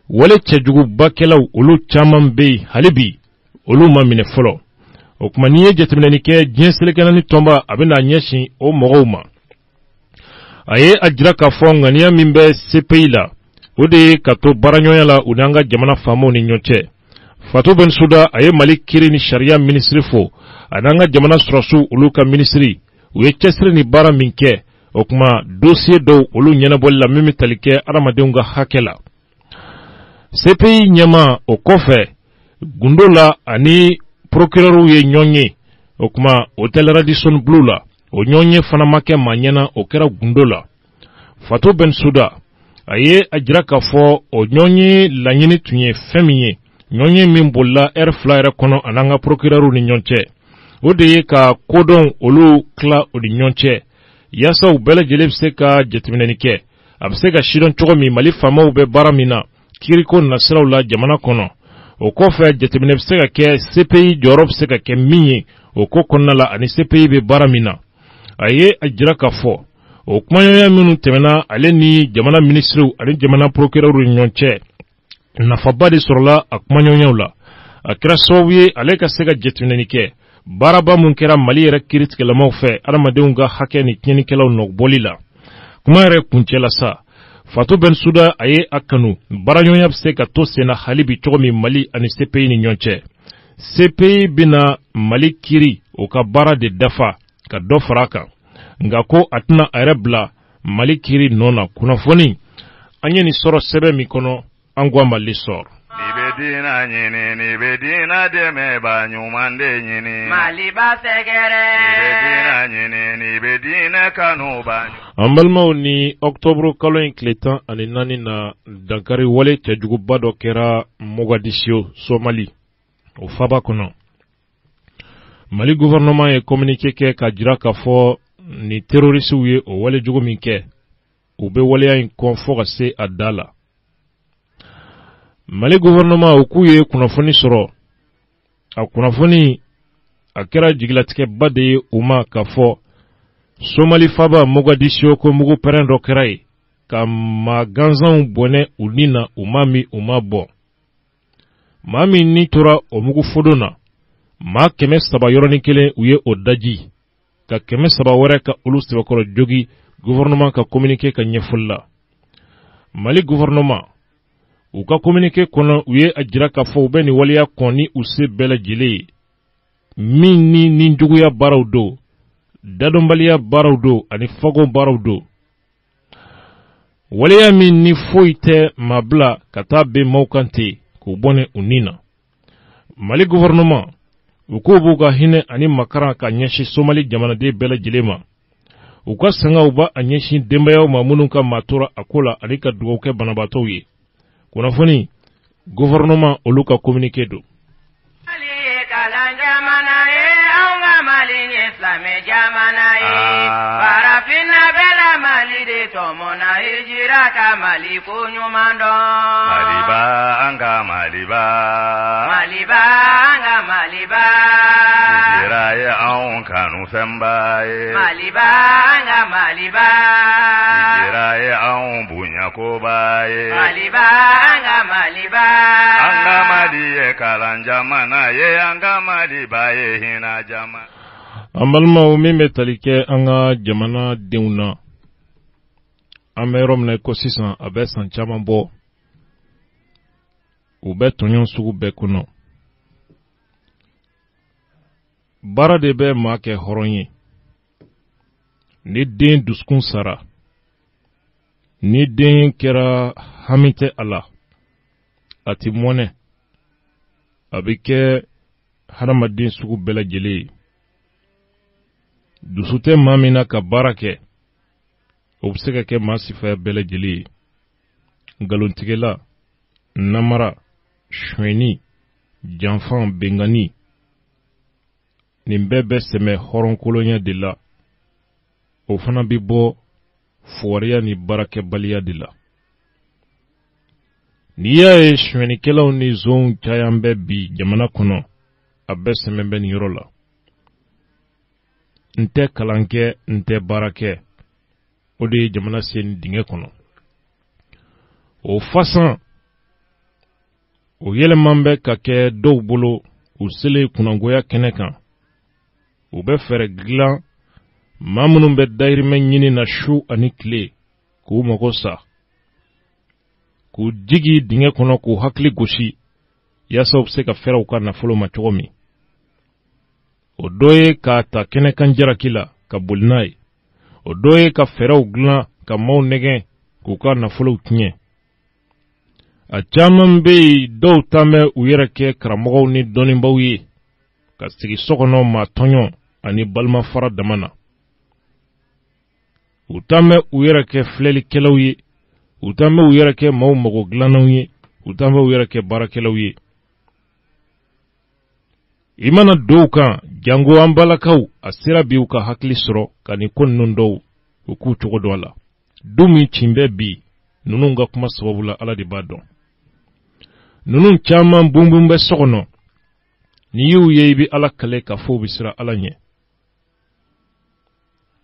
wale cɛjugubakɛlaw olu caman bɛ yen hali bi olu ma minɛ fɔlɔ. O kuma n'i ye jateminɛni kɛ diɲɛ selekɛnɛ ni tɔnba a bɛna ɲɛsin o mɔgɔw ma. A ye a jira k'a fɔ ŋaniya min bɛ CPI la o de ye ka to baaraɲɔgɔnya la u n'an ka jamana faamaw ni ɲɔgɔn cɛ. Fatou Bensouda a ye Mali kiiri ni sariya minisiri fo a n'an ka jamana sɔrɔsiw olu ka minisiri u ye cɛsiri ni baara min kɛ o kuma dossier dɔw olu ɲɛnabɔli la min bɛ tali kɛ adamadenw ka hakɛ la. CPI ɲɛma o kɔfɛ gundo la ani procureur ye ɲɔgɔn ye o kuma Hotel Radisson Blu la o ɲɔgɔn ye fana ma kɛ maa ɲɛna o kɛra gundo la. Fatou Bensouda a ye a jira k'a fɔ o ɲɔgɔn ye laɲini tun ye fɛn min ye ɲɔgɔn ye min bolila heure 2 yɛrɛ kɔnɔ an'an ka procureur ni ɲɔgɔn cɛ o de ye ka kodɔn olu tila o ni ɲɔgɔn cɛ yaasa u bɛɛ lajɛlen bɛ se ka jateminɛni kɛ a bɛ se ka sidɔn cogo min Mali faamaw bɛ baara min na kiiriko nasiraw la jamana kɔnɔ o kɔfɛ jateminɛ bɛ se ka kɛ CPI jɔyɔrɔ bɛ se ka kɛ min ye o ko kɔnɔna la ani CPI bɛ baara min na a ye a jira k'a fɔ o kumaɲɔgɔnya minnu tɛmɛna ale ni jamana ministrew ani jamana procureur ni ɲɔgɔn cɛ nafaba de sɔrɔla a kumaɲɔgɔnyaw la a kɛra sababu ye ale ka se ka jateminɛni kɛ baaraba mun kɛra Mali yɛrɛ kiiritigɛlamaw fɛ adamadenw ka hakɛ ni tiɲɛnikɛlaw nɔbɔli la kuma yɛrɛ kuncɛla sa Fatou Bensouda a ye a kanu baaraɲɔgɔnya bɛ se ka to senna hali bi cogo min Mali ani CPI ni ɲɔgɔn cɛ CPI bɛna Mali kiiri o ka baara de dafa ka dɔ fara a kan nka ko a tɛna a yɛrɛ bila Mali kiiri nɔ na kunnafoni an ye nin sɔrɔ sɛbɛn min kɔnɔ an ko a ma lisɔr Dina nyini ni bedina deme ba nyumande nyini Maliba segere Dina nyini ni bedina kanu ba an balimaw ni octobre kalo in tile 14 na dankari wale cɛjuguba dɔ kɛra Mogadiscio Somali o faba kɔnɔ Mali gouvernement ye communiqué kɛ ka jira k'a fɔ ni terrorisiw ye o wale jugu min kɛ u bɛ waleya in kɔn fɔ ka se a da la Mali gouvernement u k'u ye kunnafoni sɔrɔ a kunnafoni a kɛra jigilatigɛba de ye u ma k'a fɔ Somali faba Mogadiscio ko mugu pɛrɛn dɔ kɛra ye ka maa gansanw bɔnɛ u ni na u ma mi u ma bɔ maa min ni tora o mugu fodon na maa 300 yɔrɔnin kelen u ye o daji ka 300 wɛrɛ ka olu sɛbɛkɔrɔ jogi gouvernement ka communiqué ka ɲɛfɔli la Mali gouvernement u ka communiqué kɔnɔ u ye a jira k'a fɔ u bɛ nin waleya kɔn ni u se bɛɛ lajɛlen ye min ni ninjuguya baaraw do dadɔnbaliya baaraw do ani fago baaraw do waleya min ni foyi tɛ maa bila ka taa ben maaw kan ten k'u bɔnɛ u ni na Mali gouvernement u k'u b'u ka hinɛ ani makaran ka ɲɛsin Somali jamanaden bɛɛ lajɛlen ma u ka sangaw ba a ɲɛsin denbayaw ma minnu ka maa tora a ko la ani ka dugawu kɛ banabaatɔw ye kunnafoni gouvernement olu ka communiqué do Parafina bela Mali de tomona hijira ka Mali kunyumando Maliba anga Maliba Maliba anga Maliba Hijira ye an kanu fɛnba ye Maliba anga Maliba Hijira ye an bonyakoba ye Maliba anga Maliba Anga Mali ye kalan jamana ye anga Maliba ye hina jamana an balimaw min bɛ tali kɛ an ka jamana denw na an bɛ yɔrɔ min na ko sisan a bɛ san caman bɔ u bɛ tɔɲɔn sugu bɛɛ kɔnɔ baara de bɛ maa kɛ hɔrɔn ye ni den dusukun sara ni den kɛra hami tɛ a la a ti mɔnɛ a bɛ kɛ hadamaden sugu bɛɛ lajɛlen ye dusu tɛ maa min na ka baara kɛ o bɛ se ka kɛ maa sifaya bɛɛ lajɛlen ye nkalontigɛla namara suɲɛni janfan bengani nin bɛɛ bɛ sɛmɛ hɔrɔnkolonya de la o fana bɛ bɔ fugariya ni baarakɛbaliya de la n'i y'a ye suɲɛnikɛlaw ni zonw cayan bɛ bi jamana kɔnɔ a bɛɛ sɛmɛ bɛ nin yɔrɔ la n tɛ kalan kɛ n tɛ baara kɛ o de ye jamana sen dingɛ kɔnɔ o fasan o yɛlɛman bɛ ka kɛ dɔw bolo u selen kunnangoya kɛnɛ kan u bɛ fɛɛrɛ dilan maa minnu bɛ dahirimɛ ɲini na su ani tile k'u mago sa k'u jigi dingɛ kɔnɔ k'u hakili gosi yaasa u bɛ se ka fɛɛrɛ u ka nafolo ma cogo min o dɔ ye k'a ta kɛnɛkan jaraki la ka boli n'a ye o dɔ ye ka fɛɛrɛw dilan ka maaw nɛgɛn k'u ka nafolow tiɲɛ. A caman bɛ yen dɔw ta mɛ u yɛrɛ kɛ karamɔgɔw ni dɔnnibaw ye ka sigi sokɔnɔ maa tɔɲɔ ani balima fara dama na. U ta mɛ u yɛrɛ kɛ filɛlikɛlaw ye, u ta mɛ u yɛrɛ kɛ maaw mago dilannanw ye, u ta mɛ u yɛrɛ kɛ baarakɛlaw ye. I mana dɔw kan jango an balakaw a sera bi u ka hakili sɔrɔ ka nin ko ninnu dɔw u k'u cogo dɔ a la. Du min cin bɛ bi ninnu ka kuma sababu la Ala de b'a dɔn. Ninnu caman bunbun bɛ so kɔnɔ ni y'u ye i bɛ Ala kale ka fɔ u bɛ siran Ala ɲɛ.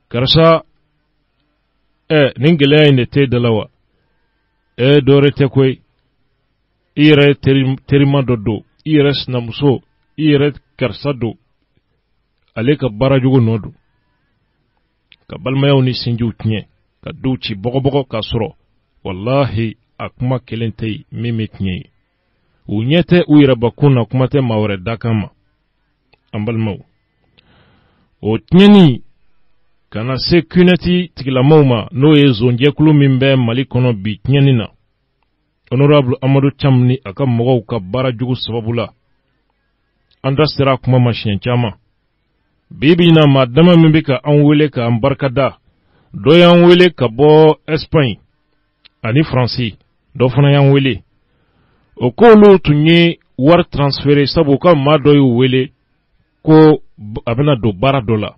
Karisa nin gɛlɛya in de t'e da la wa? Dɔwɛrɛ tɛ koyi. I yɛrɛ terima dɔ don, i yɛrɛ sinamuso, i yɛrɛ karisa don, ale ka baara jugu nɔ don. Ka balimayaw ni sinjiw tiɲɛ, ka duw ci bɔgɔbɔgɔ k'a sɔrɔ wallahi a kuma kelen tɛ yen min bɛ tiɲɛ ye. U ɲɛ tɛ u yɛrɛbakun na kuma tɛ maa wɛrɛ dakan ma. An balimaw, o tiɲɛni kana se kunɛti tigilamaw ma n'o ye zonjɛkulu min bɛ Mali kɔnɔ bi tiɲɛni na. Honorable Amadou Cham ni a ka mɔgɔw ka baara jugu sababu la. An da sera kuma ma siɲɛ caman. Bibi na maa dama min bɛ ka an wele ka an barikada, dɔ y'an wele ka bɔ Espagne ani Faransi, dɔ fana y'an wele. O k'olu tun ye wari transféré sabu ka maa dɔ y'u wele ko a bɛna don baara dɔ la.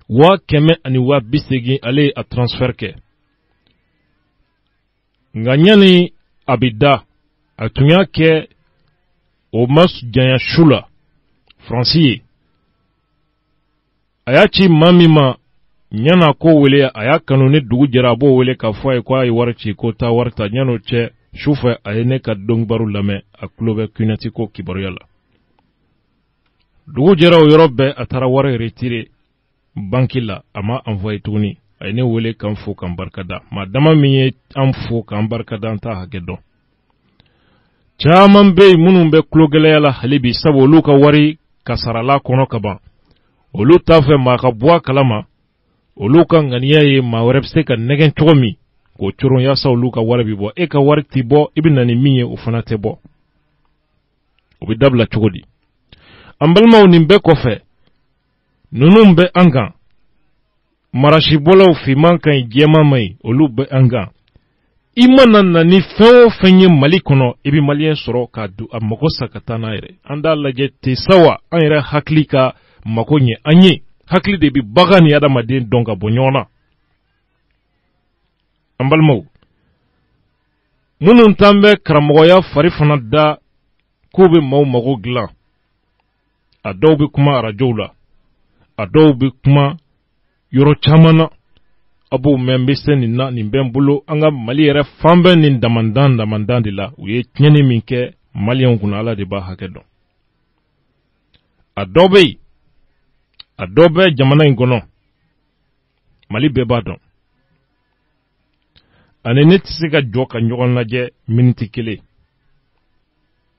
100 ani 80 ale a transfert kɛ. Nka ɲani a bɛ da, a tun y'a kɛ o ma janya su la Faransi ye. A y'a ci maa min ma ɲana ko wele, a y'a kanu ni dugu jɛra a b'o wele k'a fɔ a ye ko a ye wari ci ko taa wari ta. Ɲan'o cɛ sufɛ a ye ne ka dɔnkibaru lamɛn, a tulo bɛ kunɛti ko kibaruya la. Dugu jɛra o yɔrɔ bɛɛ a taara wari retiré banki la, a ma envoyé tuguni. A ye ne wele k'an fo k'an barikada. Maa dama min ye an fo k'an barikada an t'a hakɛ dɔn. Caman bɛ yen minnu bɛ tulogɛlɛya la hali bi sabu olu ka wari kasarala kɔnɔ ka ban. Olu t'a fɛ maa ka bɔ a kalama. Olu ka ŋaniya ye maa wɛrɛ bɛ se ka nɛgɛn cogo min k'o coron yaasa olu ka wari bi bɔ. E ka wari ti bɔ, i bɛ na ni min ye o fana tɛ bɔ. O bɛ dabila cogo di? An balimaw nin bɛɛ kɔfɛ ninnu bɛ an kan. Marasibɔlaw fiman ka ɲi jɛman ma ɲi olu bɛ an kan. I mana na ni fɛn o fɛn ye Mali kɔnɔ i bɛ maliyɛn sɔrɔ k'a don a mago sa ka taa n'a yɛrɛ. An t'a lajɛ ten sawa an yɛrɛ hakili ka mago ɲɛ an ye. Hakili de bɛ bagan ni adamaden dɔn ka bɔ ɲɔgɔn na. An balimaw, minnu t'an bɛ karamɔgɔya fari fana da k'u bɛ maaw mago dilan. A dɔw bɛ kuma arajow la, a dɔw bɛ kuma yɔrɔ caman na. A b'o mɛn bɛ se nin na nin bɛ n bolo an ka Mali yɛrɛ fan bɛɛ nin damandan de la. U ye tiɲɛni min kɛ maliyɛnw kunna Ala de b'a hakɛ dɔn. A dɔw bɛ yen, a dɔw bɛ jamana in kɔnɔ Mali bɛɛ b'a dɔn. Ani ne tɛ se ka jɔ ka ɲɔgɔn lajɛ miniti kelen.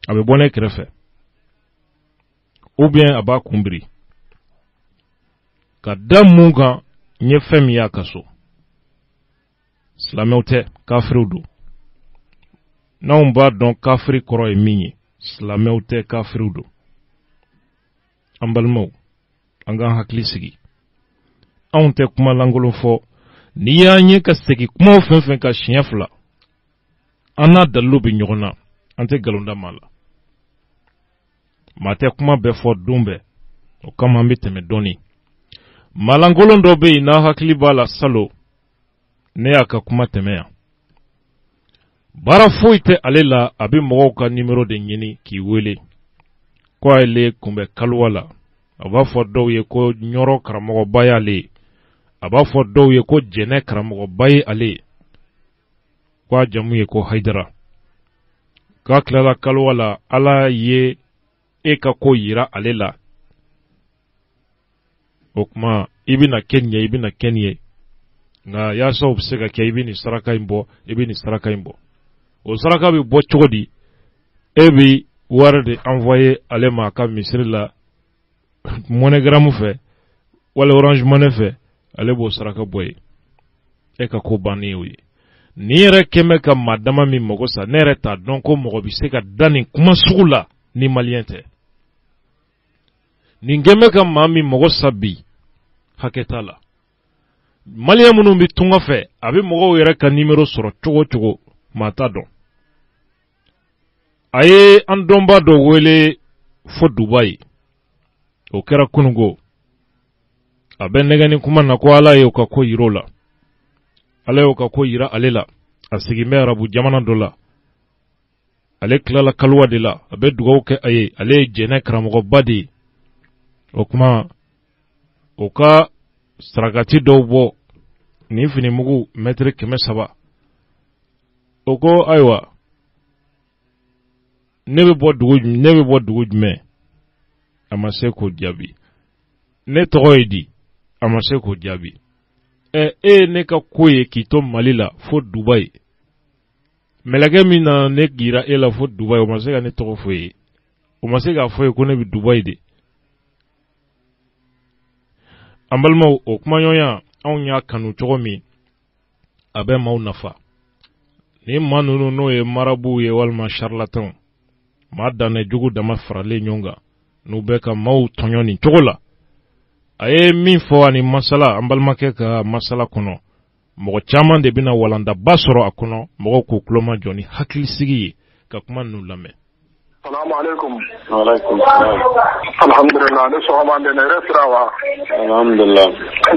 A bɛ bɔ ne kɛrɛfɛ. Ou bien a b'a kunbiri. Ka da mun kan n ye fɛn min y'a ka so. Silamɛw tɛ, kafiriw don. N'anw b'a dɔn kafiri kɔrɔ ye min ye, silamɛw tɛ, kafiriw don. An balimaw, an k'an hakili sigi. Anw tɛ kuma lankolon fɔ. N'i y'an ye ka segin kumaw fɛn fɛn ka siɲɛ 2, an n'a dalilu bɛ ɲɔgɔn na, an tɛ nkalonda maa la. Maa tɛ kuma bɛɛ fɔ don bɛɛ, o kama an bɛ tɛmɛ dɔɔni. Maa lankolon dɔ bɛ yen n'a hakili b'a la salon, ne y'a ka kuma tɛmɛ yan. Baara foyi tɛ ale la, a bɛ mɔgɔw ka numéro de ɲini k'i wele. Ko ale kunbɛ kaliwa la, a b'a fɔ dɔw ye ko ɲɔrɔ karamɔgɔba y'ale, a b'a fɔ dɔw ye ko jɛnɛ karamɔgɔba ye ale, ko a jamu ye ko Haidara. K'a tilala kaliwa la, Ala ye e ka ko yira ale la. O kuma i bɛna kɛ nin ye, i bɛna kɛ nin ye. Nka yaasa o bɛ se ka kɛ i bɛ nin saraka in bɔ, i bɛ nin saraka in bɔ. O saraka bɛ bɔ cogo di? E bɛ wari de envoyer ale ma a ka misiri la, MoneyGram fɛ, wala Orange Money fɛ, ale b'o saraka bɔ ye e ka ko bannen y'o ye ni yɛrɛ kɛmɛ ka maa dama min mago sa ne yɛrɛ t'a dɔn ko mɔgɔ bɛ se ka da nin kuma sugu la ni maliyɛn tɛ nin kɛmɛ ka maa min mago sa bi hakɛ t'a la maliyɛn minnu bɛ tunga fɛ a bɛ mɔgɔw yɛrɛ ka nimero sɔrɔ cogo cogo maa t'a dɔn a ye an dɔnba dɔ wele fo Dubayi o kɛra kunungo a bɛ nɛgɛni kuma na ko Ala ye o ka ko yir'o la Ala y'o ka ko yira ale la a sigin bɛ arabu jamana dɔ la ale tilala kaliwa de la a bɛ dugawu kɛ a ye ale ye jɛnɛ karamɔgɔba de ye o kuma o ka sarakati dɔw bɔ nin finimugu mɛtiri 300 o ko ayiwa ne bɛ bɔ dugu jumɛn a ma se k'o jaabi ne tɔgɔ ye di a ma se k'o jaabi ne ka ko ye k'i to Mali la fo Dubayi mɛlɛkɛ min na ne gira e la fo Dubayi o ma se ka ne tɔgɔ fɔ ye o ma se k'a fɔ ye ko ne bɛ Dubayi de an balimaw o kumaɲɔgɔnya anw y'a kanu cogo min a bɛ maaw nafa ni maa ninnu n'o ye marabu ye walima charlatan maa danne jugu dama faralen ɲɔgɔn kan n'u bɛ ka maaw tɔɲɔ nin cogo la a ye min fɔ ani masala an balimakɛ ka masala kɔnɔ mɔgɔ caman de bɛna walandaba sɔrɔ a kɔnɔ mɔgɔw k'u tulo ma jɔ ni hakilisigi ye ka kuma ninnu lamɛn. Assalamu alaikum. Wa alaikum salam. Alhamdulillah ne sɔgɔma bɛ ne sira wa. Alhamdulillah.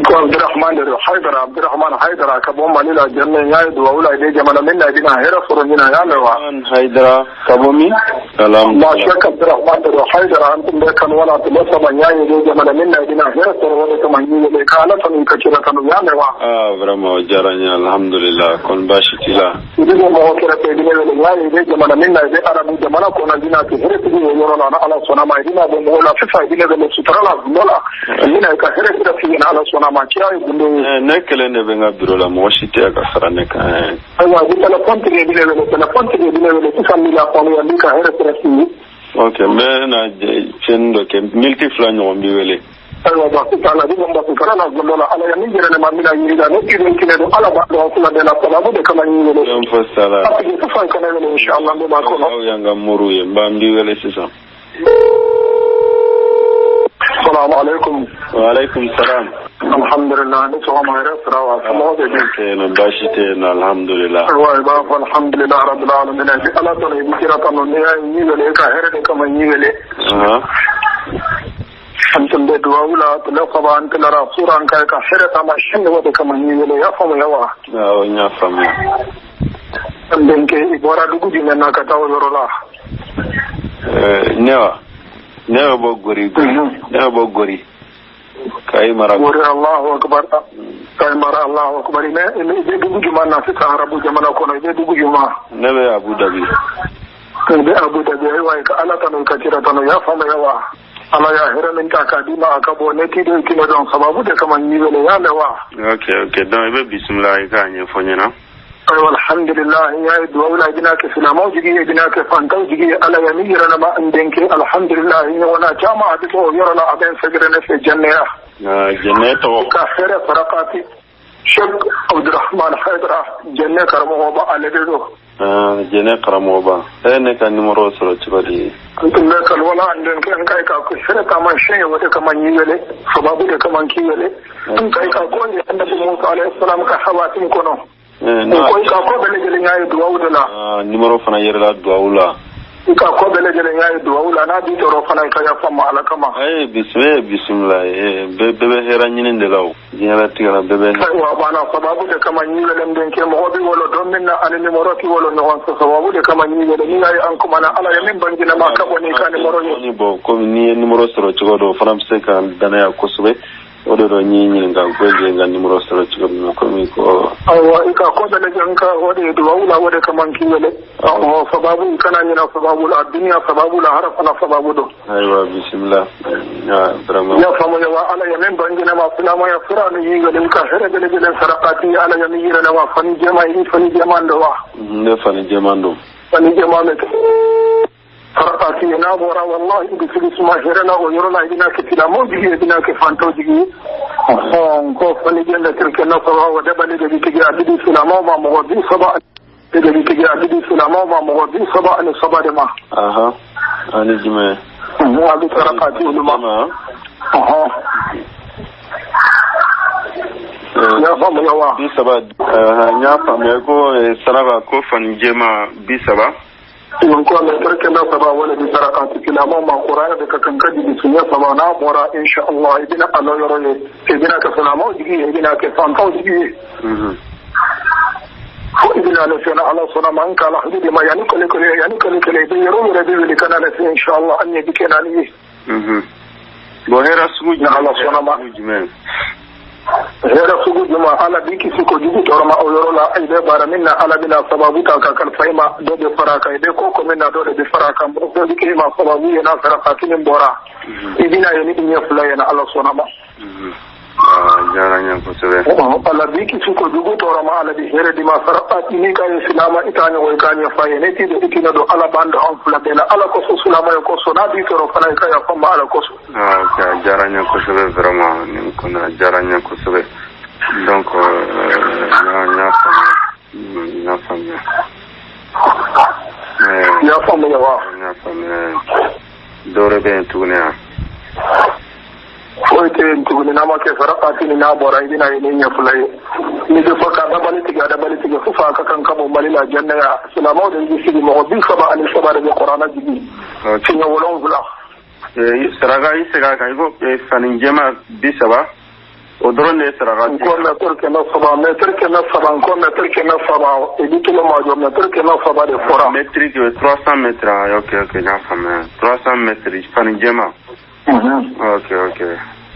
Ko Abdurrahman de Haidara Abdurrahman Haidara ka bɔ Mali la jɛnɛ n y'a ye duwawu la de jamana min na bɛna hɛrɛ sɔrɔ min na y'a mɛn wa. Haidara ka bɔ min? Salam. Ma Sheikh Abdurrahman de Haidara an tun bɛ kanu wala tun bɛ saba n y'a ye de jamana min na bɛna hɛrɛ sɔrɔ wala kama n ye ka Ala tanu ka kira kanu y'a mɛn wa. Vraiment o diyara n ye alhamdulillah kon baasi t'i la. I bɛ mɔgɔ kɛrɛfɛ i bɛ wele n y'a ye de jamana min na i bɛ arabu jamana kɔnɔ ina ke here tigi yo yoro na ala sona ma ina bo mo la fifa ina be sutra la mola ina ka here tigi tigi na ala sona ma kiya gundo ne kele ne be nga biro la mo shite ka sara ne ka aywa di telefon tigi bi le fifa mi la ko ya ni ka here tigi okay me na chendo ke multifla nyo mbi wele aywa ba ko ala di mo ba ko na gundo la ala ya ni jere ne ma mi la yiri da no ki ne ki ne do ala ba do ko la de la ko la bo de kama ni wele ko sala fifa kana ne inshallah mo ma ko no yanga muru ye mbambi wele sisa Assalamu alaikum. Wa alaikum salam. Alhamdulillah ne so ma ra sarawa mo de ke no bashi te na alhamdulillah wa ba alhamdulillah rabbil alamin ala to ne bikira kan ne yi wele ka here de kama yi wele antum da duwawula to la qaba an kala rasuran ka ka here ta ma shin wada kama yi wele ya famu yawa ya famu dan ke ibora dugu di na ka tawo yorola newa bo gori kai mara gori Allahu akbar kai mara Allahu akbar ne be dugu juma na fi arabu jamana ko ne be dugu juma ne be Abu Dhabi ai wai ka ala tanu ka tira tanu ya fama yawa ala ya hira min ta ka dima aka bo ne ti do kino don sababu de kama yi wele ya lewa okay don be bismillah ka nye fonyana أيوة الحمد لله يا دولة جناك في الموجودية جناك فانتوجية على يمير ما عندك الحمد لله وانا جامعة بتوغير لا أبين سجرنا في الجنة جنة كافر فرقاتي شك عبد الرحمن حيدرا جنة كرموبا على بيدو جنة كرموبا أنا كان نمرو سرت بدي أنت لك الولا عندك أنك كافر كمان شيء وده كمان يجلي سبابه كمان كيجلي أنك كون النبي موسى عليه السلام كحواتم كنو ko ka ko bele jele nyaay duwawu de la numero fana yere la duwawu la ka ko bele jele nyaay duwawu la na bi toro fana ka ya fama ala kama bismillah bebe hera nyinin de law jina tigala bebe wa bana sababu de kama nyi wele ndenke mo bi wolo don minna ani numero ki wolo no on sababu de kama nyi wele ni ngai an kuma na ala ya min bangina ma ka boni ka numero ni bo ko ni numero soro tigo do fana se kan dana ya kusube odo do nyinyi nga gweje nga numero soro tigo ko mi ko awa ika ko da lejan ka wode do wala wode kaman kiwele sababu kana nyina sababu la dunya sababu la harafa na sababu do aywa bismillah ya brama ya famu ya ala ya men bangina ma fulama ya fura ni yingale ka here gele gele sarakati ala ya miyira na wa fani jamando wa ne fani jamando فرقاتي نابورا والله بسلس ما هرنا ويرنا إذنا كتلا موجه إذنا كفانتو جيه ko fali jelle tirke na saba wa dabali da biki ga bidi sulama ma mo bi saba da biki ga bidi sulama ma mo bi saba an saba da ma aha ani jime mu abi tarakati ulama ya famu yawa bi saba nya famu ko saraba ko fan jema bi saba in ko Allah tarke na saba wala bi tarakati kilama ma qur'ana da kan kadi bi sunya saba na mora insha Allah ibn Allah yaro ibn ka salama digi ibn ka fanta digi ko ibn Allah sana ala sana man kala hudi ma yani kale bi yaro da bi kana da insha Allah an yi dike na ni bo hera sugu na Allah sana ma hera sugu juma ala biki suko jugu torma o yoro la aybe bara minna ala bina sababu ta ka kal faima do be faraka ide ko minna do be faraka mo do dike ma sababu yana faraka tin bora idina yani dinya fulaya na Allah sona ma jaranya ko sebe ala biki suko jugu torma ala bi hera di ma faraka ni ka islama itani o ka ni faye ne ti do itina do ala banda on fula bela ala ko sulama ko sona bi toro fana ka ya famba ala ko okay jaranya ko sebe vraiment ni ko na jaranya ko sebe donc nya famille nya famille dore ben tugna foi te tugni na ma ke faraqati ni na bora idina ni nya fulay ni de faka da baliti fu fa ka kan kabo malila janna ya salama da yi shi mo bi saba ani saba da qur'ana jibi ci nya wolon bula saraga isega ka igo fanin jema bi saba odron ne saraga ko na turke na saba edito lo ma jo na turke na saba de fora métrique 300 mètres ok na fama 300 mètres fanin jema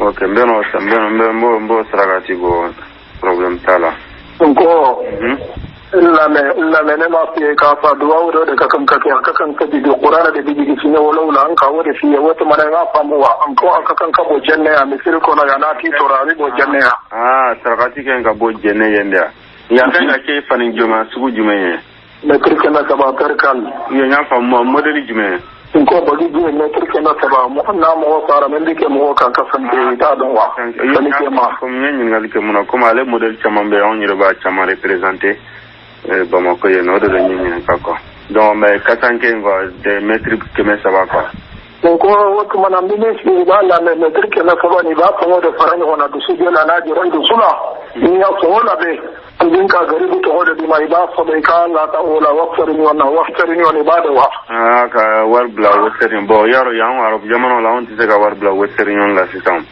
ok mbeno saraga ti go problem tala ko illa me ne ma fi ka fa duwa wuro da kakan ka bi qur'ana da bi shine wala an kawo da shi wata mana na famuwa an ko aka kan ka bo janna ya misir ko na yana ti torari bo janna ya sarati ken ka bo janna yenda ya kan ka ke fanin juma sugu jumaye me kirke na ka ba tarkal ya nya famu modeli jumaye in ko ba gidu ne kirke na ka ba mu na mu fara men dike mu kan ka san da don wa sani ke ma ko nyen ngal ke mu na ko male model chamambe on yirba chama representer Bamako ye no de nyi kako donc mais katanke ngo de métrique que me ça va quoi donc ko mana mine shi ba la me métrique na ko ni ba ko de farani wana du su jela na ji ran du suna ni ya ko la be din ka gari du to de mai ba so be ka la ta ola waqtari ni wana ba da wa ka war bla western bo yaro yan arab jamano la on ti ga war bla western la system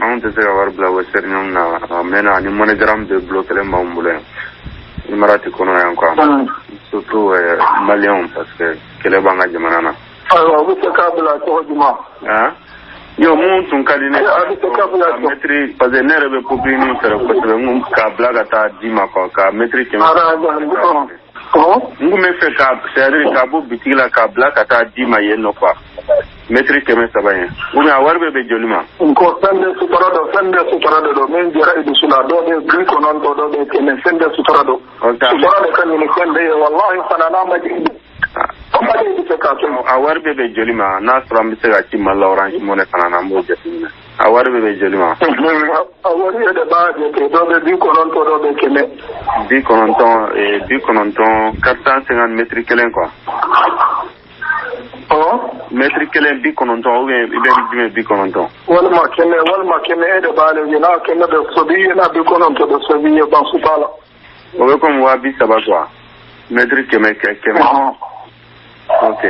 on ti ga war bla western na mena ni monogram de bloquer le mambule Marati kono yan kwa surtout Malion parce que kele banga jamana na ayo wuce kabila to juma yo mun tun kadine metri parce que nere be popini tere ko be mun ka blaga ta dima ko ka metri ke ngu me fe ka seri ka bo bitila ka blaga ta dima yenno kwa metri ke me sabaye umi awarbe be jolima ko sande sutarado do men jara idu sula do be griko non do be ke men sande sutarado kan ni sande wallahi fana na ma ji kuma dai ita ka to awarbe be jolima na sram se ga timma lawran mo ne kana na mo jetina awarbe be jolima awari da ba de ke do be griko non do be ke me bi kononton 450 metri kelen quoi metri kelen bi kononton ou bien ibe bi kononton walma kene da bale yana kene da sobiye na bi kononton da sobiye ban su pala o be comme wa bi saba quoi metri keme ok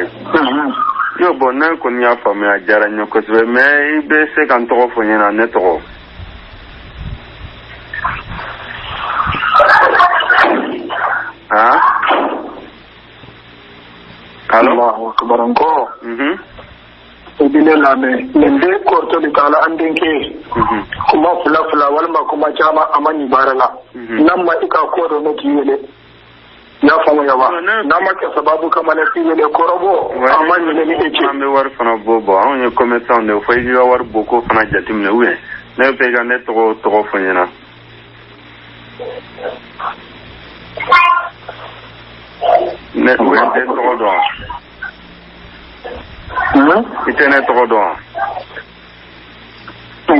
yo bon na ko ni afa me ajara nyoko se me ibe se kan to fo nyana ne to Allahu akbar ko ibile la me lende ko to di kala andenke kuma fula walma kuma jama amani barala nan ma ika ko do no kiyele ya famu yawa na ma ke sababu kama na kiyele ko robo amani ne ni ce ambe war fana bobo on ye commerçant ne fo yi war boko fana jatim ne we ne pe ga ne to fo nyana ne we to do itene to do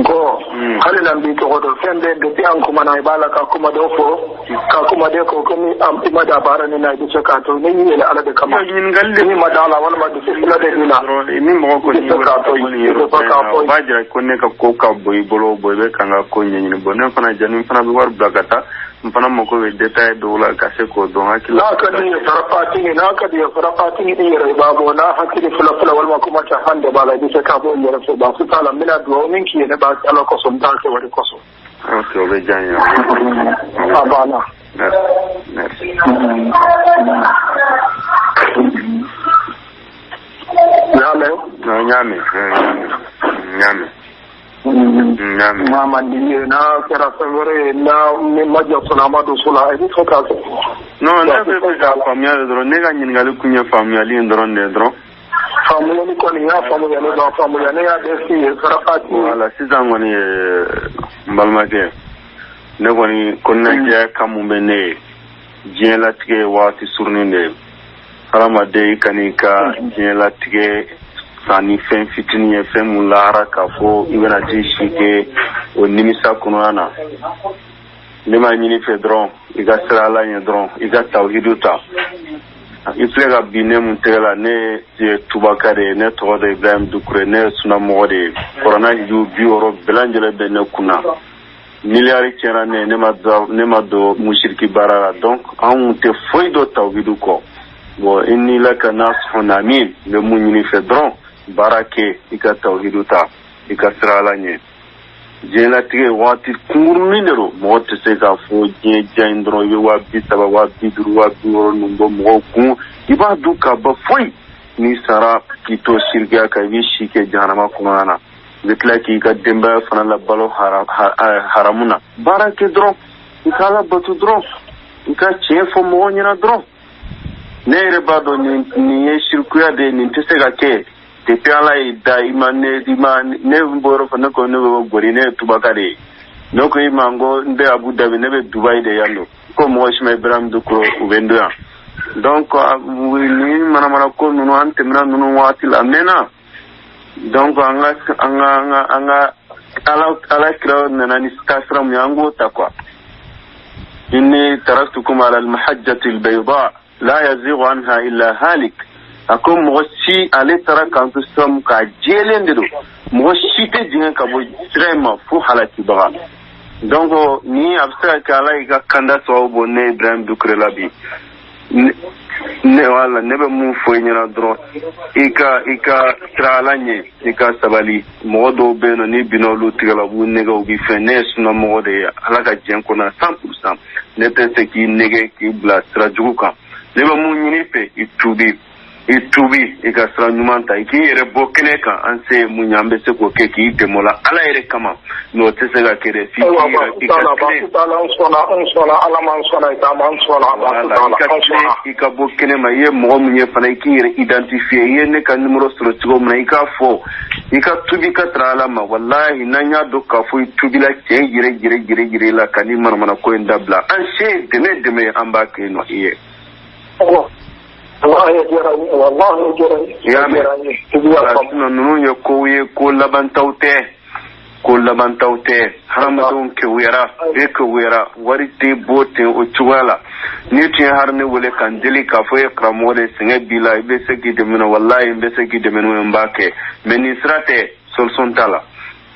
ko hali filan bi to do fende de ti an kuma na bala ka kuma do fo ka kuma de ko komi am ima da bara ni na bi ka to ni ni ala de kama yin galle ni madala wala ma de fila de dina ni mo ko ni ba jira ko ne ka ko ka boy bolo boy be kanga ko nyi ni bonen fana jani fana bi war blagata fana mo ko we detail do la ka se ko don hakila ka ni farafati ni na ka di farafati ni rai babo na hakili fula fula wal ma kuma ta hande bala bi ka bo ni rasul ba su tala mina do min ki ne ba ala ko som ta ke wari ko so okay we janya abana merci nyame mama ni na kera favore na mi majo sona madu sula e to ka no na be ka famia dro ne ga nyin galu kunya famia li ndro ne dro famia ni ko ni ya famia ne do famia ne ya de si sarafati wala sizan woni mbalmage ne woni konna je kamu ne jela tige wati surni ne harama de kanika jela tige sani fen fitini ye fen mulara ka fo ibena ti shike o nimisa kunana ne ma nyini fe dron iga sala nya dron iga tawhiduta iflega bine mun tegala ne ti tubakare ne to de Ibrahim Dukure ne suna mode corona ju bioro belanjele be ne kuna miliari kera ne ma do mushriki barara donc an te foi do tawhidu ko bo inni laka nasihun amin le mun nyini fe dron barake ika tawhiduta ika sirala nye jena tige wati kunguruni nero mwoti seka fo jaindro iwe wabi saba wabi duru wabi woro numbo mwo kungu iba duka ba foi ni sara kito shirga ka ibi shike jahanama kumana zikla ki ika demba fana la balo haramuna barake dron ika la batu dron ika chefo mwo nyina dron nere bado ni ye shirkuya de ni tesega ke te ala ida ne mboro fana ko ne gori ne tubakare no ko imango nde Abu Dhabi ne be Dubai de yallo ko mo shima Ibrahim Dukuro ubendo ya donc ni mana ko nunu ante mina nunu wati la mena donc anga ala kira nana ni skasra myango takwa inni taraktukum ala al-mahajjati al-bayda la yazighu anha illa halik akom moshi ale tara kantu som ka jelendelo moshi te jinga ka bo trema fu halaki baga donc ni abstra kala iga kanda so bo ne Ibrahim Dukure labi ne wala ne be mu fo nyina dro ika tralanye ika sabali modo beno ni binolu tigala bu nega ubi fenes no mode alaka jenko na 100% ne te se ki nege ki bla trajuka ne be mu nyini pe itubi ikasra nyumanta iki yere bokene kan anse munyambe se ko ke ki demola ala yere kama no tese ga kere fi ika bokene ma ye mo munye fana iki yere identifier ye ne kan numero soro tigo mna ika fo ika tubi ka trala ma wallahi nanya do ka fo tubi la ke gire la kani marmana ko ndabla anse deme amba ke no iye Allah ya jira nunu ya ko labantaute haramadon ke wera wari te bote o chuwala ni ti har ne wole kan dili ka fo ekramore singa bila ibe segi de mena wallahi ibe segi de mena mbake ministrate solution tala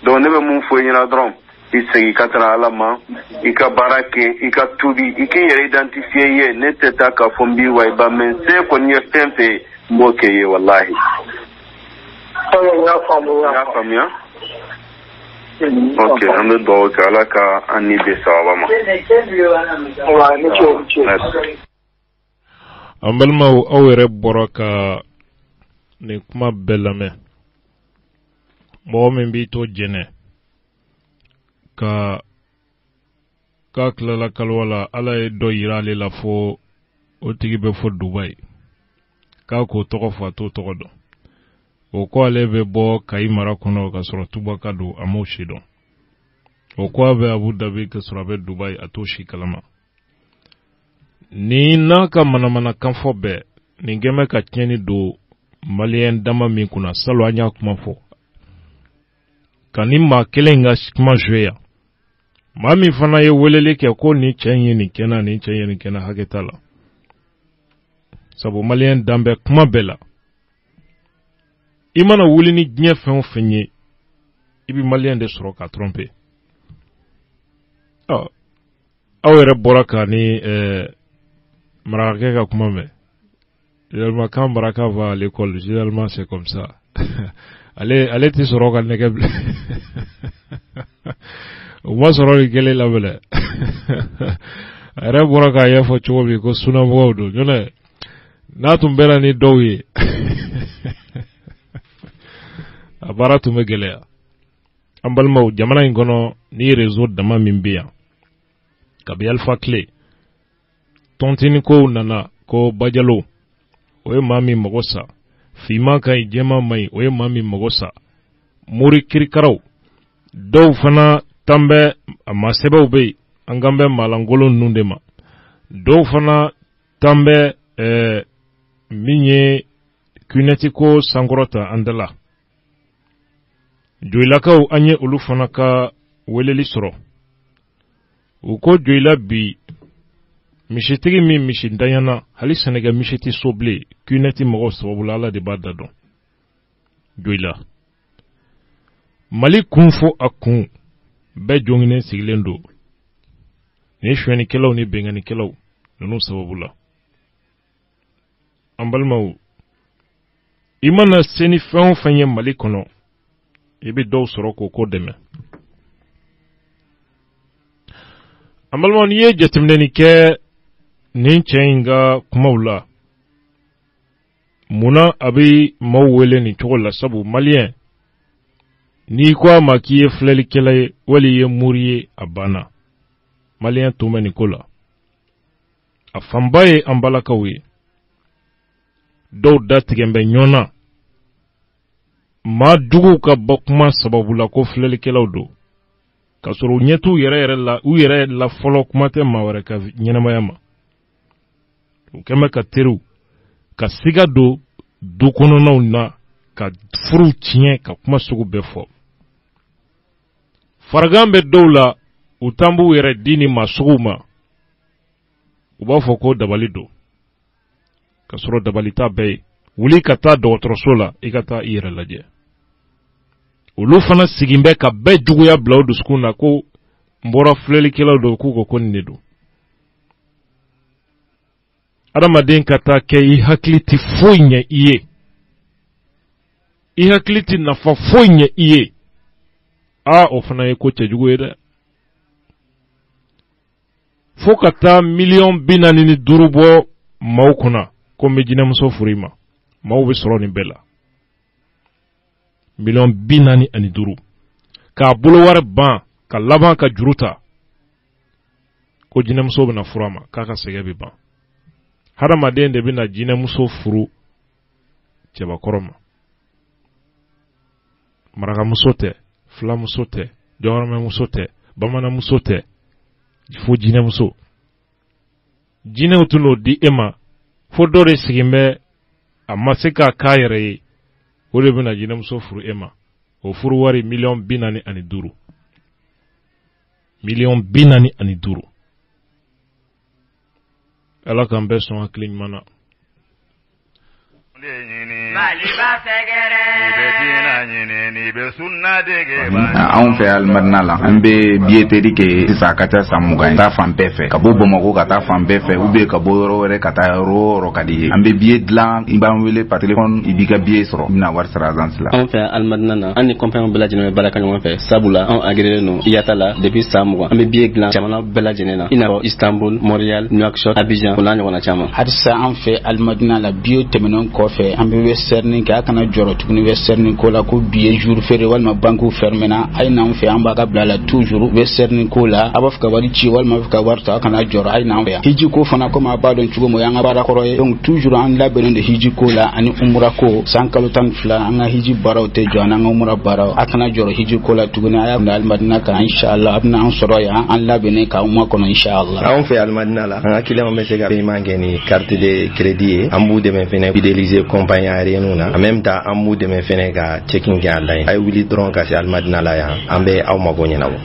don ne be mun fo yina dron isegi katara alama ika barake ika tubi ike yere identifier ye ne teta ka fombi wa ba mense ko nye tempe mboke ye wallahi ya famia okay ando do kala ka ani be sawa ma ambalma awere boraka ne kuma belame mo min bi to jene ka klala kalwala ala do yirale la fo o tigi be fo Dubai ka ko to fa to do o ko ale be bo kai mara kono ka soro tubaka do amoshido o ko be Abu Dhabi ka soro be Dubai atoshi kalama ni naka mana kan fo be ni ngeme ka tieni do malien dama mi kuna salo anya kuma fo kanima kelenga kuma joya Mami fana ye welele kɛ ko ni cɛ ye nin kɛna ni cɛ ye nin kɛna hakɛ t'a la. Sabu malien danbɛ kuma bɛɛ la. I mana wuli ni diɲɛ fɛn o fɛn ye, i bi malien de sɔrɔ ka tromper. Aw yɛrɛ bɔra ka ni marakakɛ ka kuma mɛn. Généralement quand Baraka va à l'école, généralement c'est comme ça. Allez ti sɔrɔ ka nɛgɛ bila. O ma sɔrɔ ni kelen la bɛlɛ. A yɛrɛ bɔra k'a ɲɛfɔ cogo min ko sunamɔgɔw don. Ɲɔnɛ n'a tun bɛna ni dɔw ye, a baara tun bɛ gɛlɛya. An balimaw, jamana in kɔnɔ ni réseau dama min bɛ yan, kabi Alpha Clé, tontini kow nana ko Bajalo, o ye maa min mago sa. Fiman ka ɲi jɛman man ɲi, o ye maa min mago sa. Mori kirikaraw, dɔw fana tan bɛ a ma sɛbɛw bɛ yen, an kan bɛ maalankolon ninnu de ma. Dɔw fana tan bɛ min ye kunɛti ko sankɔrɔta an da la. Joyilakaw an ye olu fana ka weleli sɔrɔ. U ko Joyila bi misitigi min misi danyana hali Sɛnɛgɛ misi ti so bilen, kunɛti mɔgɔw sababu la Ala de b'a da dɔn. Joyila, Mali kun fo a kun bɛɛ jɔnginen sigilen don ni suɲɛnikɛlaw ni benganikɛlaw ninnu sababu la. An balimaw, i mana se ni fɛn o fɛn ye Mali kɔnɔ, i bɛ dɔw sɔrɔ k'o ko dɛmɛ. An balimaw, n'i ye jateminɛni kɛ nin cɛ in ka kumaw la, munna a bɛ maaw wele nin cogo la? Sabu maliyɛn, n'i ko a ma k'i ye filɛlikɛla ye wali i ye muri ye, a banna. Maliyɛn tun bɛ nin ko la. A fanba ye an balakaw ye. Dɔw da tigɛn bɛ ɲɔgɔn na. Maa juguw ka bɔ kuma sababu la ko filɛlikɛlaw don. Ka sɔrɔ u ɲɛ t'u yɛrɛ la fɔlɔ kuma tɛ maa wɛrɛ ka ɲɛnamaya ma. U kɛn bɛ ka teriw, ka siga don du kɔnɔnaw na, ka furuw tiɲɛ, ka kuma sugu bɛɛ fɔ. Faragan bɛ dɔw la, u tan b'u yɛrɛ di ni maa suguw ma. U b'a fɔ ko dabali don. Ka sɔrɔ dabali t'a bɛɛ ye. Wuli ka taa dɔgɔtɔrɔso la, i ka taa i yɛrɛ lajɛ. Olu fana sigin bɛ ka bɛɛ juguya bila o dusukun na ko n bɔra filɛlikɛlaw don k'u ko nin de don. Adamaden ka taa kɛ i hakili ti foyi ɲɛ i ye. I hakili ti nafa foyi ɲɛ i ye. O fana ye ko cɛjugu ye dɛ. Fo ka taa 45,000 bɔ maaw kunna ko n bɛ jinɛmuso furu i ma. Maaw bɛ sɔrɔ nin bɛɛ la. 45,000 k'a bolo wari ban, ka laban ka juru ta ko jinɛmuso bɛna furu a ma, k'a ka sɛgɛ bɛ ban. Hadamaden de bɛna jinɛmuso furu cɛbakɔrɔ ma. Marakamuso tɛ, filamuso tɛ, jɔnɔrɔmɛmuso tɛ, bamananmuso tɛ, fo jinɛmuso. Jinɛw tun n'o di e ma, fo dɔ de sigin bɛ a ma se k'a k'a yɛrɛ ye, o de bɛna jinɛmuso furu e ma. O furu wari 45,000. 45,000. Ala k'an bɛɛ sɔn hakili ɲuman na. Anw fɛ Alimadina la, an bɛ billetterie kɛ sisan a ka ca san 20 ye. Taa fan bɛɛ fɛ, ka bɔ Bamakɔ ka taa fan bɛɛ fɛ, ou bien ka bɔ yɔrɔ wɛrɛ ka taa yɔrɔ o yɔrɔ ka di ye. An bɛ billet dilan, i b'an wele par téléphone, i b'i ka billet sɔrɔ, i bɛna wari sara agence la. Anw fɛ Alimadina na, an ni compagnie bɛɛ lajɛlen bɛ baara kɛ ɲɔgɔn fɛ. Sabula anw agréé don IATA la depuis san 20. An bɛ billet dilan jamana bɛɛ lajɛlen na, i n'a fɔ Istanbul, Montréal, Nouakchott, Abidjan, o n'a ɲɔgɔnna caman. Halisa an fɛ Alimadina la billet tɛmɛnen kɔfɛ, an bɛ western kɛ, a kana jɔrɔ tuguni western ko la ko billet jour feere walima banque fermena. A ye n'anw fɛ, an b'a ka bila la toujours western ko la. A b'a fɛ ka wari ci walima a b'a fɛ ka wari ta, a kana jɔrɔ, a ye n'anw fɛ yan. Hiji ko fana comme a b'a dɔn cogo min, o y'an ka baara kɔrɔ ye. Donc toujours an labɛnnen de hiji ko la ani umra ko. San kalo 12 an ka hiji baaraw tɛ jɔ, an ka umra baaraw. A kana jɔrɔ hiji ko la tuguni. A y'a bila Alimadina kan inshallah, a bɛna an sɔrɔ yan, an labɛnnen k'an ma kɔnɔ inshallah. Anw fɛ Alimadina la, an ka client bɛ se ka paiement kɛ ni carte de crédit ye. An b'u dɛmɛ fɛnɛ fidéliser compagnie aérienne na. En même temps an b'u dɛmɛ fɛnɛ ka checking kɛ a la yen. A ye wuli dɔrɔn ka se Alimadina la yan, an bɛ aw mago ɲɛnabɔ.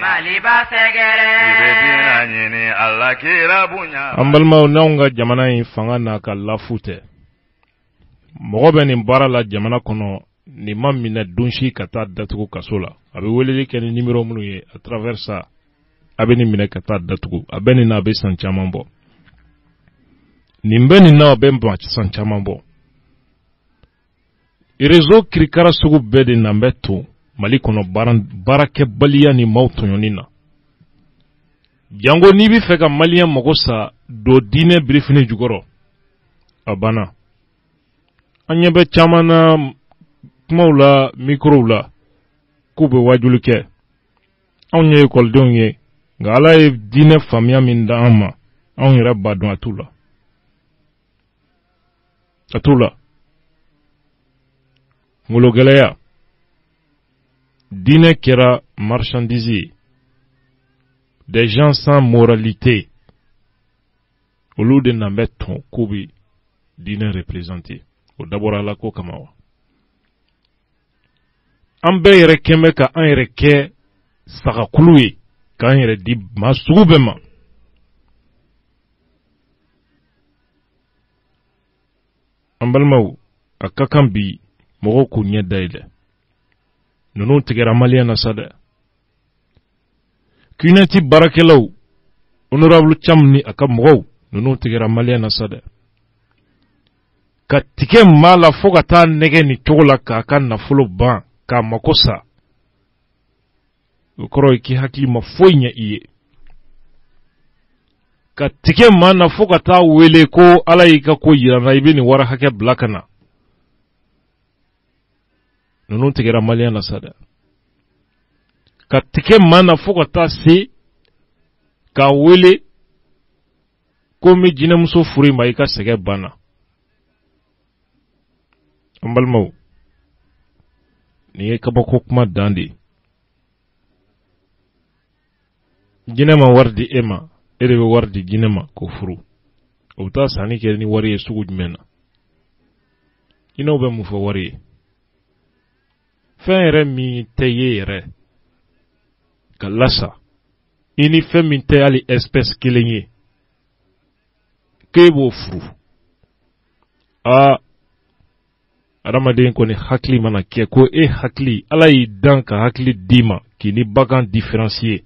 Mali ba segere. Ibedina nyini Allah kira bunya. Ambalma naunga jamana in fanga na ka lafute. Mɔgɔ bɛ nin baara la jamana kɔnɔ ni ma minɛ dunsi ka taa datugu kaso la. A bɛ weleli kɛ ni numéro minnu ye à travers ça. A bɛ nin minɛ ka taa datugu. A bɛ nin na a bɛ san caman bɔ. Nin bɛ nin na a bɛ san caman bɔ. Réseau kirikara sugu bɛɛ de na bɛ to Mali kɔnɔ baarakɛbaliya ni maaw tɔɲɔni na. Jango n'i bɛ fɛ ka Malien mago sa do diinɛ birifini jukɔrɔ a banna. An ɲɛ bɛ caman na kumaw la microw la k'u bɛ wajuli kɛ. Anw ye ekɔlidenw ye nka Ala ye diinɛ faamuya min da an ma anw yɛrɛ b'a dɔn a t'u la. A t'u la. Ngolo gɛlɛya diinɛ kɛra marchandise ye. Des gens sans moralité olu de nan bɛ tɔn k'u bɛ diinɛ représenter. O dabɔra Ala ko kama wa. An bɛɛ yɛrɛ kɛn bɛ ka an yɛrɛ kɛ sagakulu ye k'an yɛrɛ di maa sugu bɛɛ ma. An balimaw a ka kan bi mɔgɔw k'u ɲɛ dayɛlɛ. Ninnu tigɛra Malien na sa dɛ. Kunati baarakɛlaw honorable Cham ni a ka mɔgɔw ninnu tigɛra Malien na sa dɛ. Ka tigɛ maa la fo ka taa nɛgɛ ni cogo la k'a ka nafolo ban k'a mako sa. O kɔrɔ ye k'i hakili ma foyi ɲɛ i ye. Ka tigɛ maa na fo ka taa wele ko Ala y'i ka ko yira na i bɛ nin wari hakɛ bila ka na. Ninnu tigɛra Malien na sa dɛ. Ka tigɛ maa na fo ka taa se k'a wele ko n bɛ jinɛmuso furu i ma i ka sɛgɛ banna. An balimaw nin ye kabako kuma dan de. Jinɛ ma wari di e ma e de bɛ wari di jinɛ ma k'o furu. O bɛ taa sanni kɛ ni wari ye sugu jumɛn na. Jinɛw bɛ mun fɔ wari ye. Fɛn yɛrɛ min tɛ ye yɛrɛ ka lasa i ni fɛn min tɛ hali espèce kelen ye k'e b'o furu. Adamaden kɔni hakili mana kɛ ko e hakili Ala y'i dan ka hakili d'i ma k'i ni bagan différencier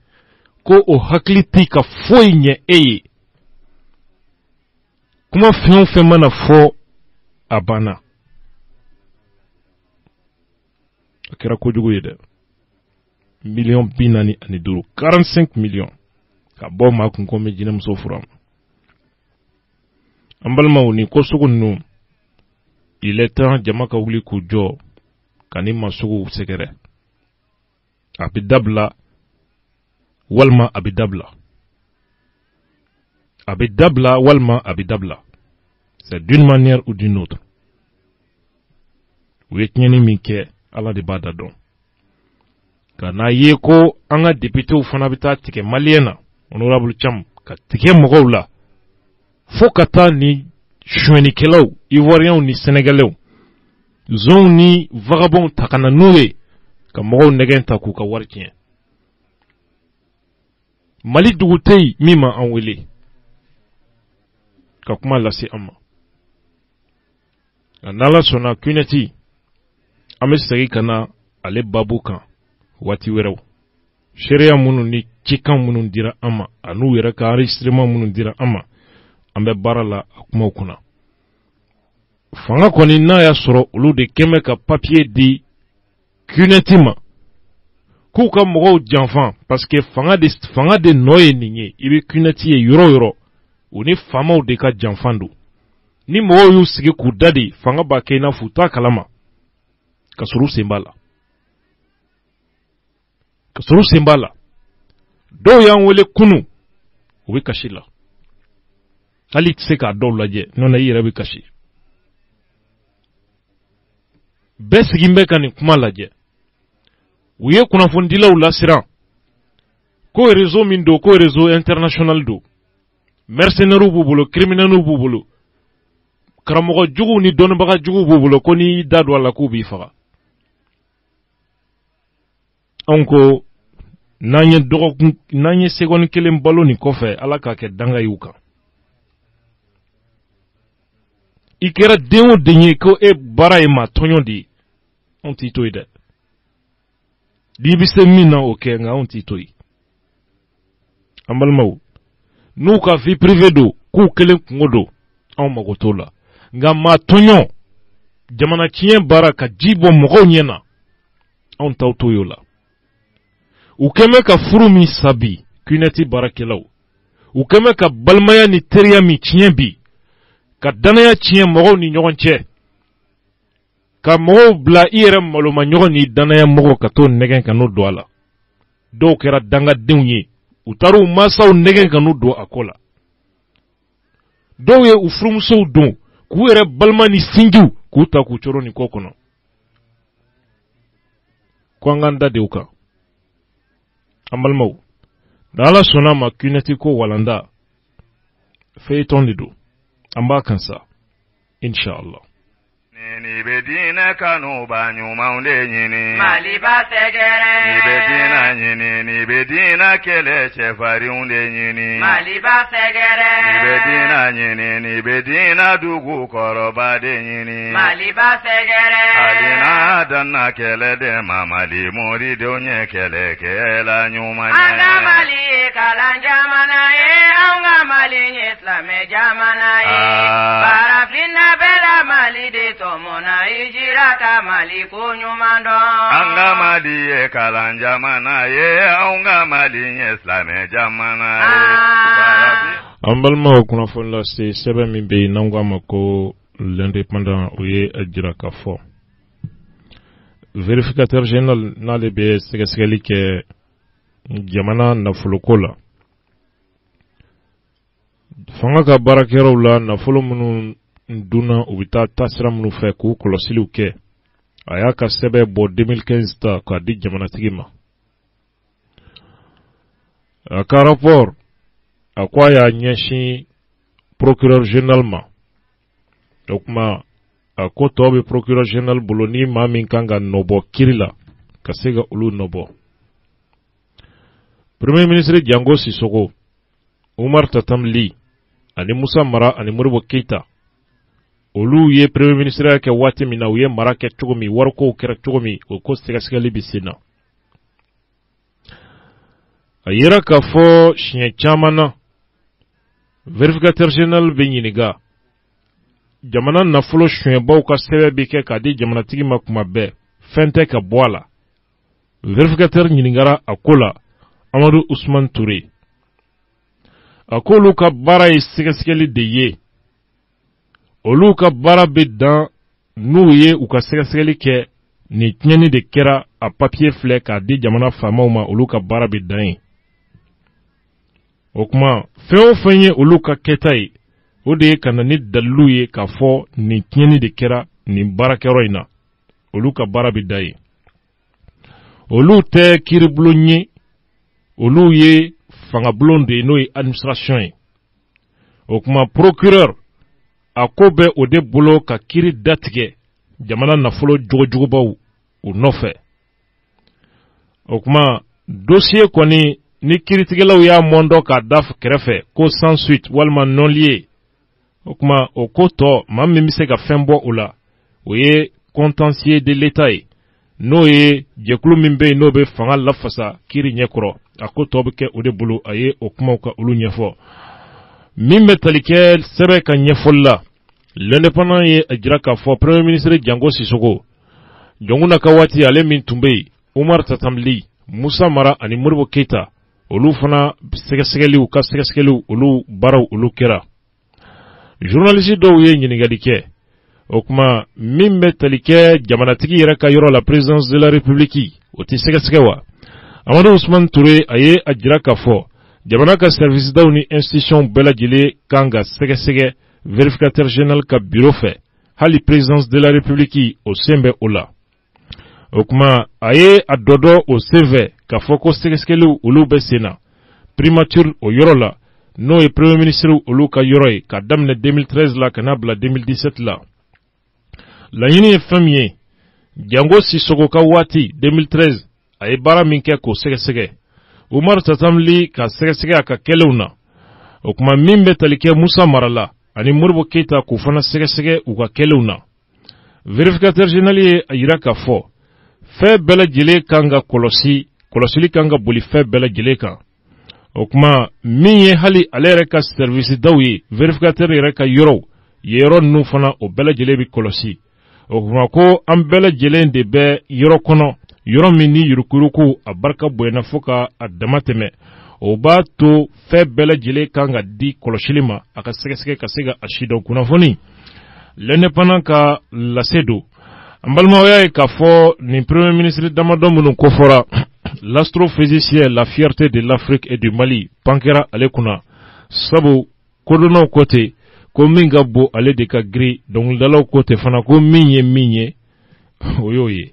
ko o hakili t'i ka foyi ɲɛ e ye. Kuma fɛn o fɛn mana fɔ a banna. A kɛra kojugu ye dɛ. 45 millions ka bɔ maa kun ko n bɛ jinɛmuso furu a ma. An balimaw ni ko sugu ninnu il est temps jama ka wuli k'u jɔ ka ni masugu sɛgɛrɛ. A bɛ dabila walima a bɛ dabila. A bɛ dabila walima a bɛ dabila. C'est d'une manière ou d'une autre. U ye tiɲɛni min kɛ Ala de b'a da dɔn. Ka n'a ye ko an ka députéw fana bɛ taa tigɛ Malien na honorable Cham ka tigɛ mɔgɔw la fo ka taa ni suɲɛnikɛlaw Ivoiriens ni Sénégalais zonw ni vagabonds ta ka na n'u ye ka mɔgɔw nɛgɛn ta k'u ka wari tiɲɛ. Mali dugu tɛ yen min ma an wele ka kuma lase an ma. N'Ala sɔnna Kunati an bɛ segin ka na ale babu kan waati wɛrɛw. Sariya minnu ni cikan minnu dira an ma an'u yɛrɛ ka enregistrement minnu dira an ma an bɛ baara la a kumaw kunna. Fanga kɔni n'a y'a sɔrɔ olu de kɛmɛ ka papier di Kunati ma k'u ka mɔgɔw janfan parce que fanga de nɔ ye nin ye. I bɛ Kunati ye yɔrɔ yɔrɔ u ni faamaw de ka janfan don. Ni mɔgɔw y'u sigi k'u da de fanga b'a kɛ i n'a fɔ u t'a kalama ka sɔrɔ u sen b'a la. Ka sɔrɔ u sen b'a la. Dɔw y'an wele kunu u bɛ kasi la. Hali tɛ se k'a dɔw lajɛ nɔnɔ i yɛrɛ bɛ kasi. Bɛɛ sigin bɛ ka nin kuma lajɛ. U ye kunnafonidilaw lasiran ko réseau min don ko réseau international don. Mercenaires b'u bolo, criminels b'u bolo. Karamɔgɔ juguw ni dɔnnibaga juguw b'u bolo ko n'i da don a la k'u b'i faga. Anw ko n'an ye seconde kelen balo nin kɔfɛ ala k'a kɛ danga y'u kan i kɛra den o den ye ko e baara ye maa tɔɲɔ de ye anw t'i to ye dɛ n'i bɛ se min na o kɛ nka anw t'i to ye an balimaw n'u ka vie privée don k'u kelen kungo don anw mago t'o la nka maa tɔɲɔ jamana tiɲɛ baara ka ji bɔ mɔgɔw ɲɛ na anw t'aw to y'o la u kɛmɛ ka furu min sabi kunɛti baarakɛlaw u kɛmɛ ka balimaya ni teriya min tiɲɛ bi ka danaya tiɲɛ mɔgɔw ni ɲɔgɔn cɛ ka mɔgɔw bila i yɛrɛ maloma ɲɔgɔn ni danaya mɔgɔ ka t'o nɛgɛn ka n'o don a la dɔw kɛra dangadenw ye u taara u mansaw nɛgɛn ka n'u don a ko la dɔw ye u furumusow don k'u yɛrɛ balima ni sinjiw k'u ta k'u coro nin ko kɔnɔ ko an k'an da de u kan an balimaw da ala sɔnna ma kunɛti ko walanda feuilleton de don an b'a kan sa inshallah ni be diinɛ kanu ba ɲumanw de ɲini Maliba sɛgɛrɛ ni be diinɛ ɲini ni be diinɛ kɛlɛ cɛfarinw de ɲini Maliba sɛgɛrɛ ni be diinɛ ɲini ni be diinɛ dugu kɔrɔba de ɲini Maliba sɛgɛrɛ hali n'a danna kɛlɛ de ma Mali moridenw ye kɛlɛkɛla ɲuman ye an ka Mali ye kalan jamana ye an ka Mali ye silamɛ jamana ye farafinna bɛɛ Mali de tɔmɔna hijira ka Mali ko ɲuman dɔn an ka Mali ye kalan jamana ye an ka Mali ye silamɛ jamana ye an balimaw kunnafoni lase sɛbɛn min bɛ yen n'an k'a ma ko l'indépendant o ye a jira k'a fɔ vérificateur général n'ale bɛ sɛgɛsɛgɛli kɛ jamana nafoloko la fanga ka baarakɛyɔrɔw la nafolo minnu dunna u bɛ taa taasira minnu fɛ k'u kɔlɔsiliw kɛ a y'a ka sɛbɛn bɔ 2015 ta k'a di jamanatigi ma a ka rapport a ko a y'a ɲɛsin procureur général ma o kuma a ko tɔw bɛ procureur général bolo ni maa min kan ka nɔbɔ kiri la ka se ka olu nɔbɔ premier ministre Jango Sissoco Umar Tatam Ly ani Musa Mara ani Modibo Keita olu ye premier ministre kɛ waati min na u ye mara kɛ cogo min warikow kɛra cogo min o ko sɛgɛsɛgɛli bɛ sen na a yera k'a fɔ siɲɛ caman na vérificateur général bɛ ɲininka jamana nafolo suɲɛbaw ka sɛbɛn bɛ kɛ k'a di jamanatigi ma kuma bɛɛ fɛn tɛ ka bɔ a la vérificateur ɲininkara a ko la Amadou Ousmane Touré a ko olu ka baara ye sɛgɛsɛgɛli de ye olu ka baara bɛ dan n'u ye u ka sɛgɛsɛgɛli kɛ ni tiɲɛni de kɛra a papier filɛ k'a di jamana faamaw ma olu ka baara bɛ dan ye o kuma fɛn o fɛn ye olu ka kɛta ye o de ye ka na ni dalilu ye k'a fɔ nin tiɲɛni de kɛra nin baarakɛyɔrɔ in na olu ka baara bɛ dan ye olu tɛ kiiribulon ye olu ye fangabulon de ye n'o ye administration ye o kuma procureur a ko bɛ o de bolo ka kiiri datigɛ jamana nafolo jogojugubaw u nɔfɛ o kuma dossier kɔni ni kiiritigɛlaw y'a mɔndɔ k'a da kɛrɛfɛ ko sans suite walima non lié o kuma o ko tɔ maa min bɛ se ka fɛn bɔ o la o ye contentieux de l'état ye n'o ye jɛkulu min bɛ yen n'o bɛ fanga lafasa kiiri ɲɛkɔrɔ a ko tɔ bɛ kɛ o de bolo a ye o kumaw ka olu ɲɛfɔ min bɛ tali kɛ sɛbɛn ka ɲɛfɔli la l'indépendant ye a jira k'a fɔ premier ministre Jango Sissoco jɔnkuna ka waati ale min tun bɛ yen Umar Tatam Ly Musa Mara ani Modibo Keita olu fana sɛgɛsɛgɛliw ka sɛgɛsɛgɛliw olu baaraw olu kɛra journaliste dɔw ye ɲininkali kɛ o kuma min bɛ tali kɛ jamanatigi yɛrɛ ka yɔrɔ la présidence de la république o tɛ sɛgɛsɛgɛ wa Amadou Ousmane Touré a ye a jira k'a fɔ jamana ka service daw ni institution bɛɛ lajɛlen kan ka sɛgɛsɛgɛ vérificateur général ka bureau fɛ hali présidence de la république o sen bɛ o la o kuma a ye a dɔdɔ o sen fɛ k'a fɔ ko sɛgɛsɛgɛliw olu bɛ sen na primature o yɔrɔ la n'o ye premier ministre olu ka yɔrɔ ye ka daminɛ 2013 la ka n'a bila 2017 la laɲini ye fɛn min ye Jango Sissoco ka waati 2013 a ye baara min kɛ k'o sɛgɛsɛgɛ Umar Tatamli ka sɛgɛsɛgɛ a ka kɛlɛw na. O kuma min bɛ tali kɛ Musa Marala ani Modibo Keita k'u fana sɛgɛsɛgɛ u ka kɛlɛw na. Vérificateur général ye a yira k'a fɔ fɛn bɛɛ lajɛlen kan ka kɔlɔsili kan ka boli fɛn bɛɛ lajɛlen kan. O kuma min ye hali ale yɛrɛ ka service daw ye vérificateur yɛrɛ ka yɔrɔw yɔrɔ ninnu fana o bɛɛ lajɛlen bi kɔlɔsi. O kuma ko an bɛɛ lajɛlen de bɛ yɔrɔ kɔnɔ yɔrɔ min ni yurukuyuruku a barika bonyana fo ka a dama tɛmɛ. O b'a to fɛn bɛɛ lajɛlen kan ka di kɔlɔsili ma a ka sɛgɛsɛgɛ ka se ka a sidɔn kunnafoni. L'indépendant ka lase don. An balimaw y'a ye k'a fɔ nin premier ministre damadɔ minnu kofɔra l'astrophysicien la fierté de l'Afrique et du Mali pankɛra ale kunna sabu kodɔnnaw ko ten ko min ka bon ale de ka giri dɔnkilidalaw ko ten fana ko min ye o y'o ye.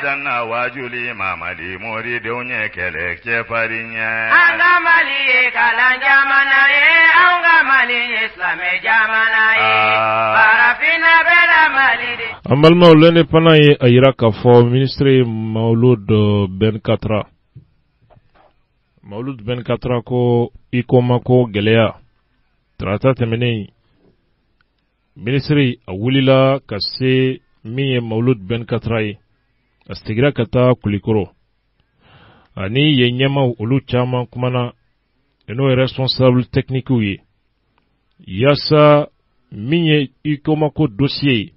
Danna wajuli mamadi mori donye kele kefarinya anga mali kalan jamana ye anga mali islame jamana ye barafina bela mali de amalma ulene pana ye ayira ka fo ministre Maulud Ben Katra ko ikoma ko geleya trata temene ministre awulila ka se mi Maulud Ben Katra ye astigira kata Kulikoro ani ye nyama olu chama kumana eno responsable technique ye yasa minye ikoma ko dossier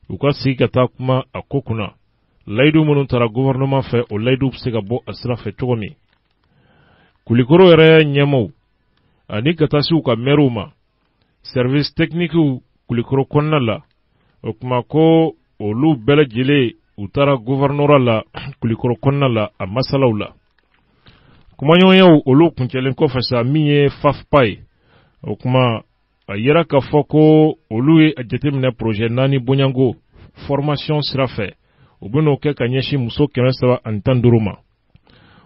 uka sigata kuma akokuna laidu munun tara gouvernement fe o laidu psega bo asra fe togomi Kulikoro ere nyama ani kata si uka meruma service technique Kulikoro konnala okuma ko olu bele jile utara gouvernora la Kulikoro konna la a masalaw la kuma ɲɔgɔnyaw olu kuncɛlen kɔfɛ sa min ye FAFPA o kuma a yera k'a fɔ ko olu ye a jateminɛ projet 4 bonyango formation sira fɛ u ben'o kɛ ka ɲɛsin muso 315 ma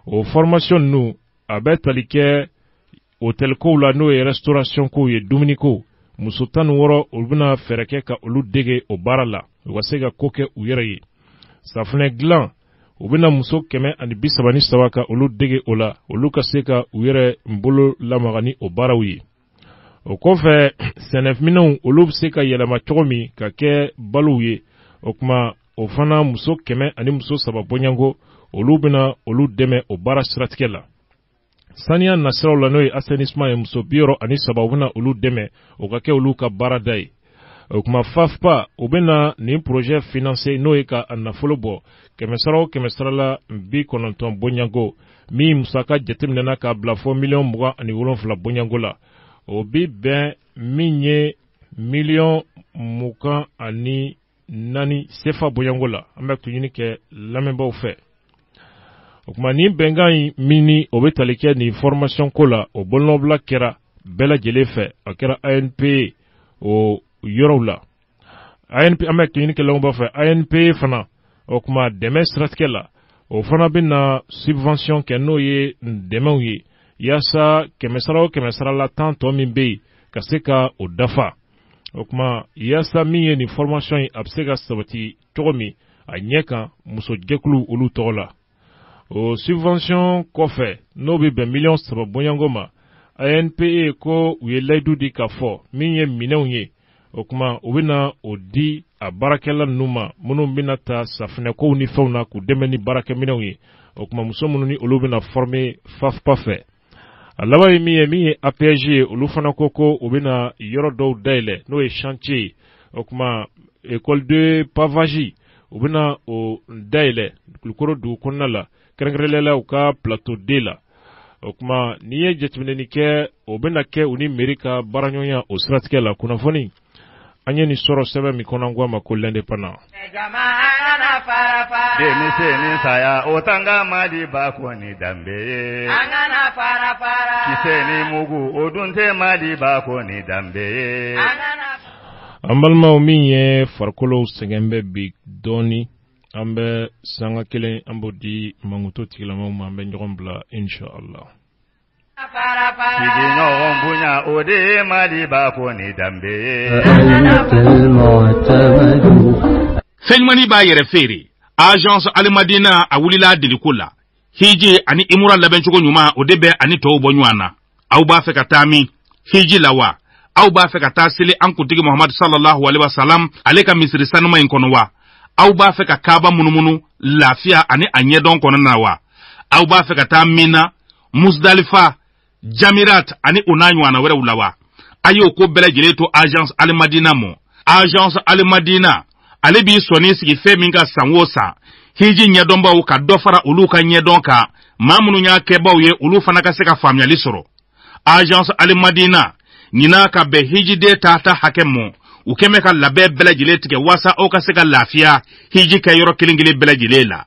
o formation nu a bɛ tali kɛ hôtel kow la n'o ye restauration kow ye dumuni ko muso 16 olu bena fɛrɛ kɛ ka olu dege o baara la u ka se ka ko kɛ u yɛrɛ ye safunɛ dilan u bena muso 133 ka olu dege o la olu ka se ka u yɛrɛ bolo lamaga ni o baaraw ye o kɔfɛ sɛnɛminɛw olu be se ka yɛlɛma cogo min ka kɛ balow ye o kuma o fana muso 100 ani muso 3 bɔɲango olu bena olu dɛmɛ o baara siratigɛ la saniya nasiraw la n'o ye assainissement ye muso 70 u bena olu dɛmɛ o ka kɛ olu ka baarada ye o kuma FAFPA u bena nin projet financé n'o ye ka a nafolo bɔ 100 la 90 bɔɲango min musaka jateminɛna k'a bila fɔ 27 bɔɲango la o bi bɛn min ye 24 sefa bɔɲango la an bɛ tuɲini kɛ lamɛnbaw fɛ o kuma nin bɛnkan mini o bɛ tali kɛ nin formation ko la o bolonɔbila kɛra bɛɛ lajɛlen fɛ a kɛra ANP o yɔrɔw la ANP an bɛ tuɲini kɛ lamɛnbaw fɛ ANP fana o kuma dɛmɛ siratigɛ la o fana bɛna subvention kɛ n'o ye dɛmɛw ye yasa 100 la 10 tɔ min bɛ yen ka se ka o dafa o kuma yasa min ye nin formation ye a bɛ se ka sabati cogo min a ɲɛ kan muso jɛkulu olu tɔgɔ la o subvention kɔfɛ n'o bɛ bɛn 3 bɔɲango ma ANPE ko u ye layidu di ka fɔ min ye minɛnw ye o kuma u bɛna o di a baarakɛla ninnu ma minnu bɛna ta safinɛkow ni fɛnw na k'u dɛmɛ ni baarakɛminɛnw ye o kuma muso minnu ni olu bɛna former FAFPA fɛ a laban ye min ye APG ye olu fana ko u bɛna yɔrɔ dɔw dayɛlɛ n'o ye chantier ye o kuma école de pavage u bɛna o dayɛlɛ Kulikoro dugu kɔnɔna la kɛrɛnkɛrɛnla u ka plateau D la o kuma n'i ye jateminɛni kɛ o bɛna kɛ u ni mairie ka baaraɲɔgɔnya o siratigɛ la kunnafoni an ye nin sɔrɔ sɛbɛn min kɔnɔ an ko a ma ko l'indépendant denmisɛnnin saya o tanga mali ba kɔni danbe ye kisɛ ni mugu o dun tɛ mali ba kɔni danbe ye an balimaw min ye farikolow sɛgɛn bɛ bi dɔɔni an bɛ sanga kelen an b'o di manguto tigilamaw ma an bɛ ɲɔgɔn bila inshallah sigiɲɔgɔn bonya o de ye mali ba kɔni danbe ye fɛn ɲumanin b'a yɛrɛ feere agence alimadina a wulila deliko la hiji ani imura labenchugo nyuma o de bɛ ani tɔw bɔ ɲɔgɔn na aw b'a fɛ ka taa min hiji la wa aw b'a fɛ ka taa seli an kuntigi Muhammad sallallahu alaihi wasallam ale ka misiri sanuma in kɔnɔ wa aw b'a fɛ ka Kaaba munumunu lafiya ani a ɲɛdɔn kɔnɔna wa aw b'a fɛ ka taa Mina Muzdalifa Jamirat ani o n'a ɲɔgɔnna wɛrɛw la wa a y'o ko bɛɛ lajɛlen to agence Al Madina mɔ agence Al Madina ale b'i sɔnni sigi fɛn min ka san o san hiji ɲɛdɔnbaw ka dɔ fara olu ka ɲɛdɔn kan maa minnu y'a kɛbaw ye olu fana ka se ka faamuyali sɔrɔ agence Al Madina ɲina ka bɛn hijiden taata hakɛ mɔ u kɛmɛ ka labɛn bɛɛ lajɛlen tigɛ wasa aw ka se ka lafiya hiji kɛ yɔrɔ kelen kelen bɛɛ lajɛlen la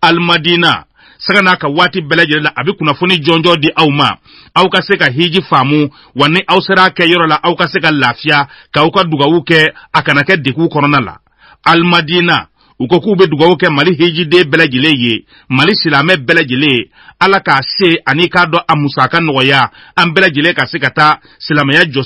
Al Madina saga n'a ka waati bɛɛ lajɛlen la a bɛ kunnafoni jɔnjɔ di aw ma aw ka se ka hiji faamu wa ni aw sera kɛ yɔrɔ la aw ka se ka lafiya k'aw ka dugawu kɛ a kana kɛ degun kɔnɔna la Al Madina u ko k'u bɛ dugawu kɛ Mali hijiden bɛɛ lajɛlen ye Mali silamɛ bɛɛ lajɛlen Ala k'a se ani k'a dɔn a musaka nɔgɔya an bɛɛ lajɛlen ka se ka taa silamɛya jɔ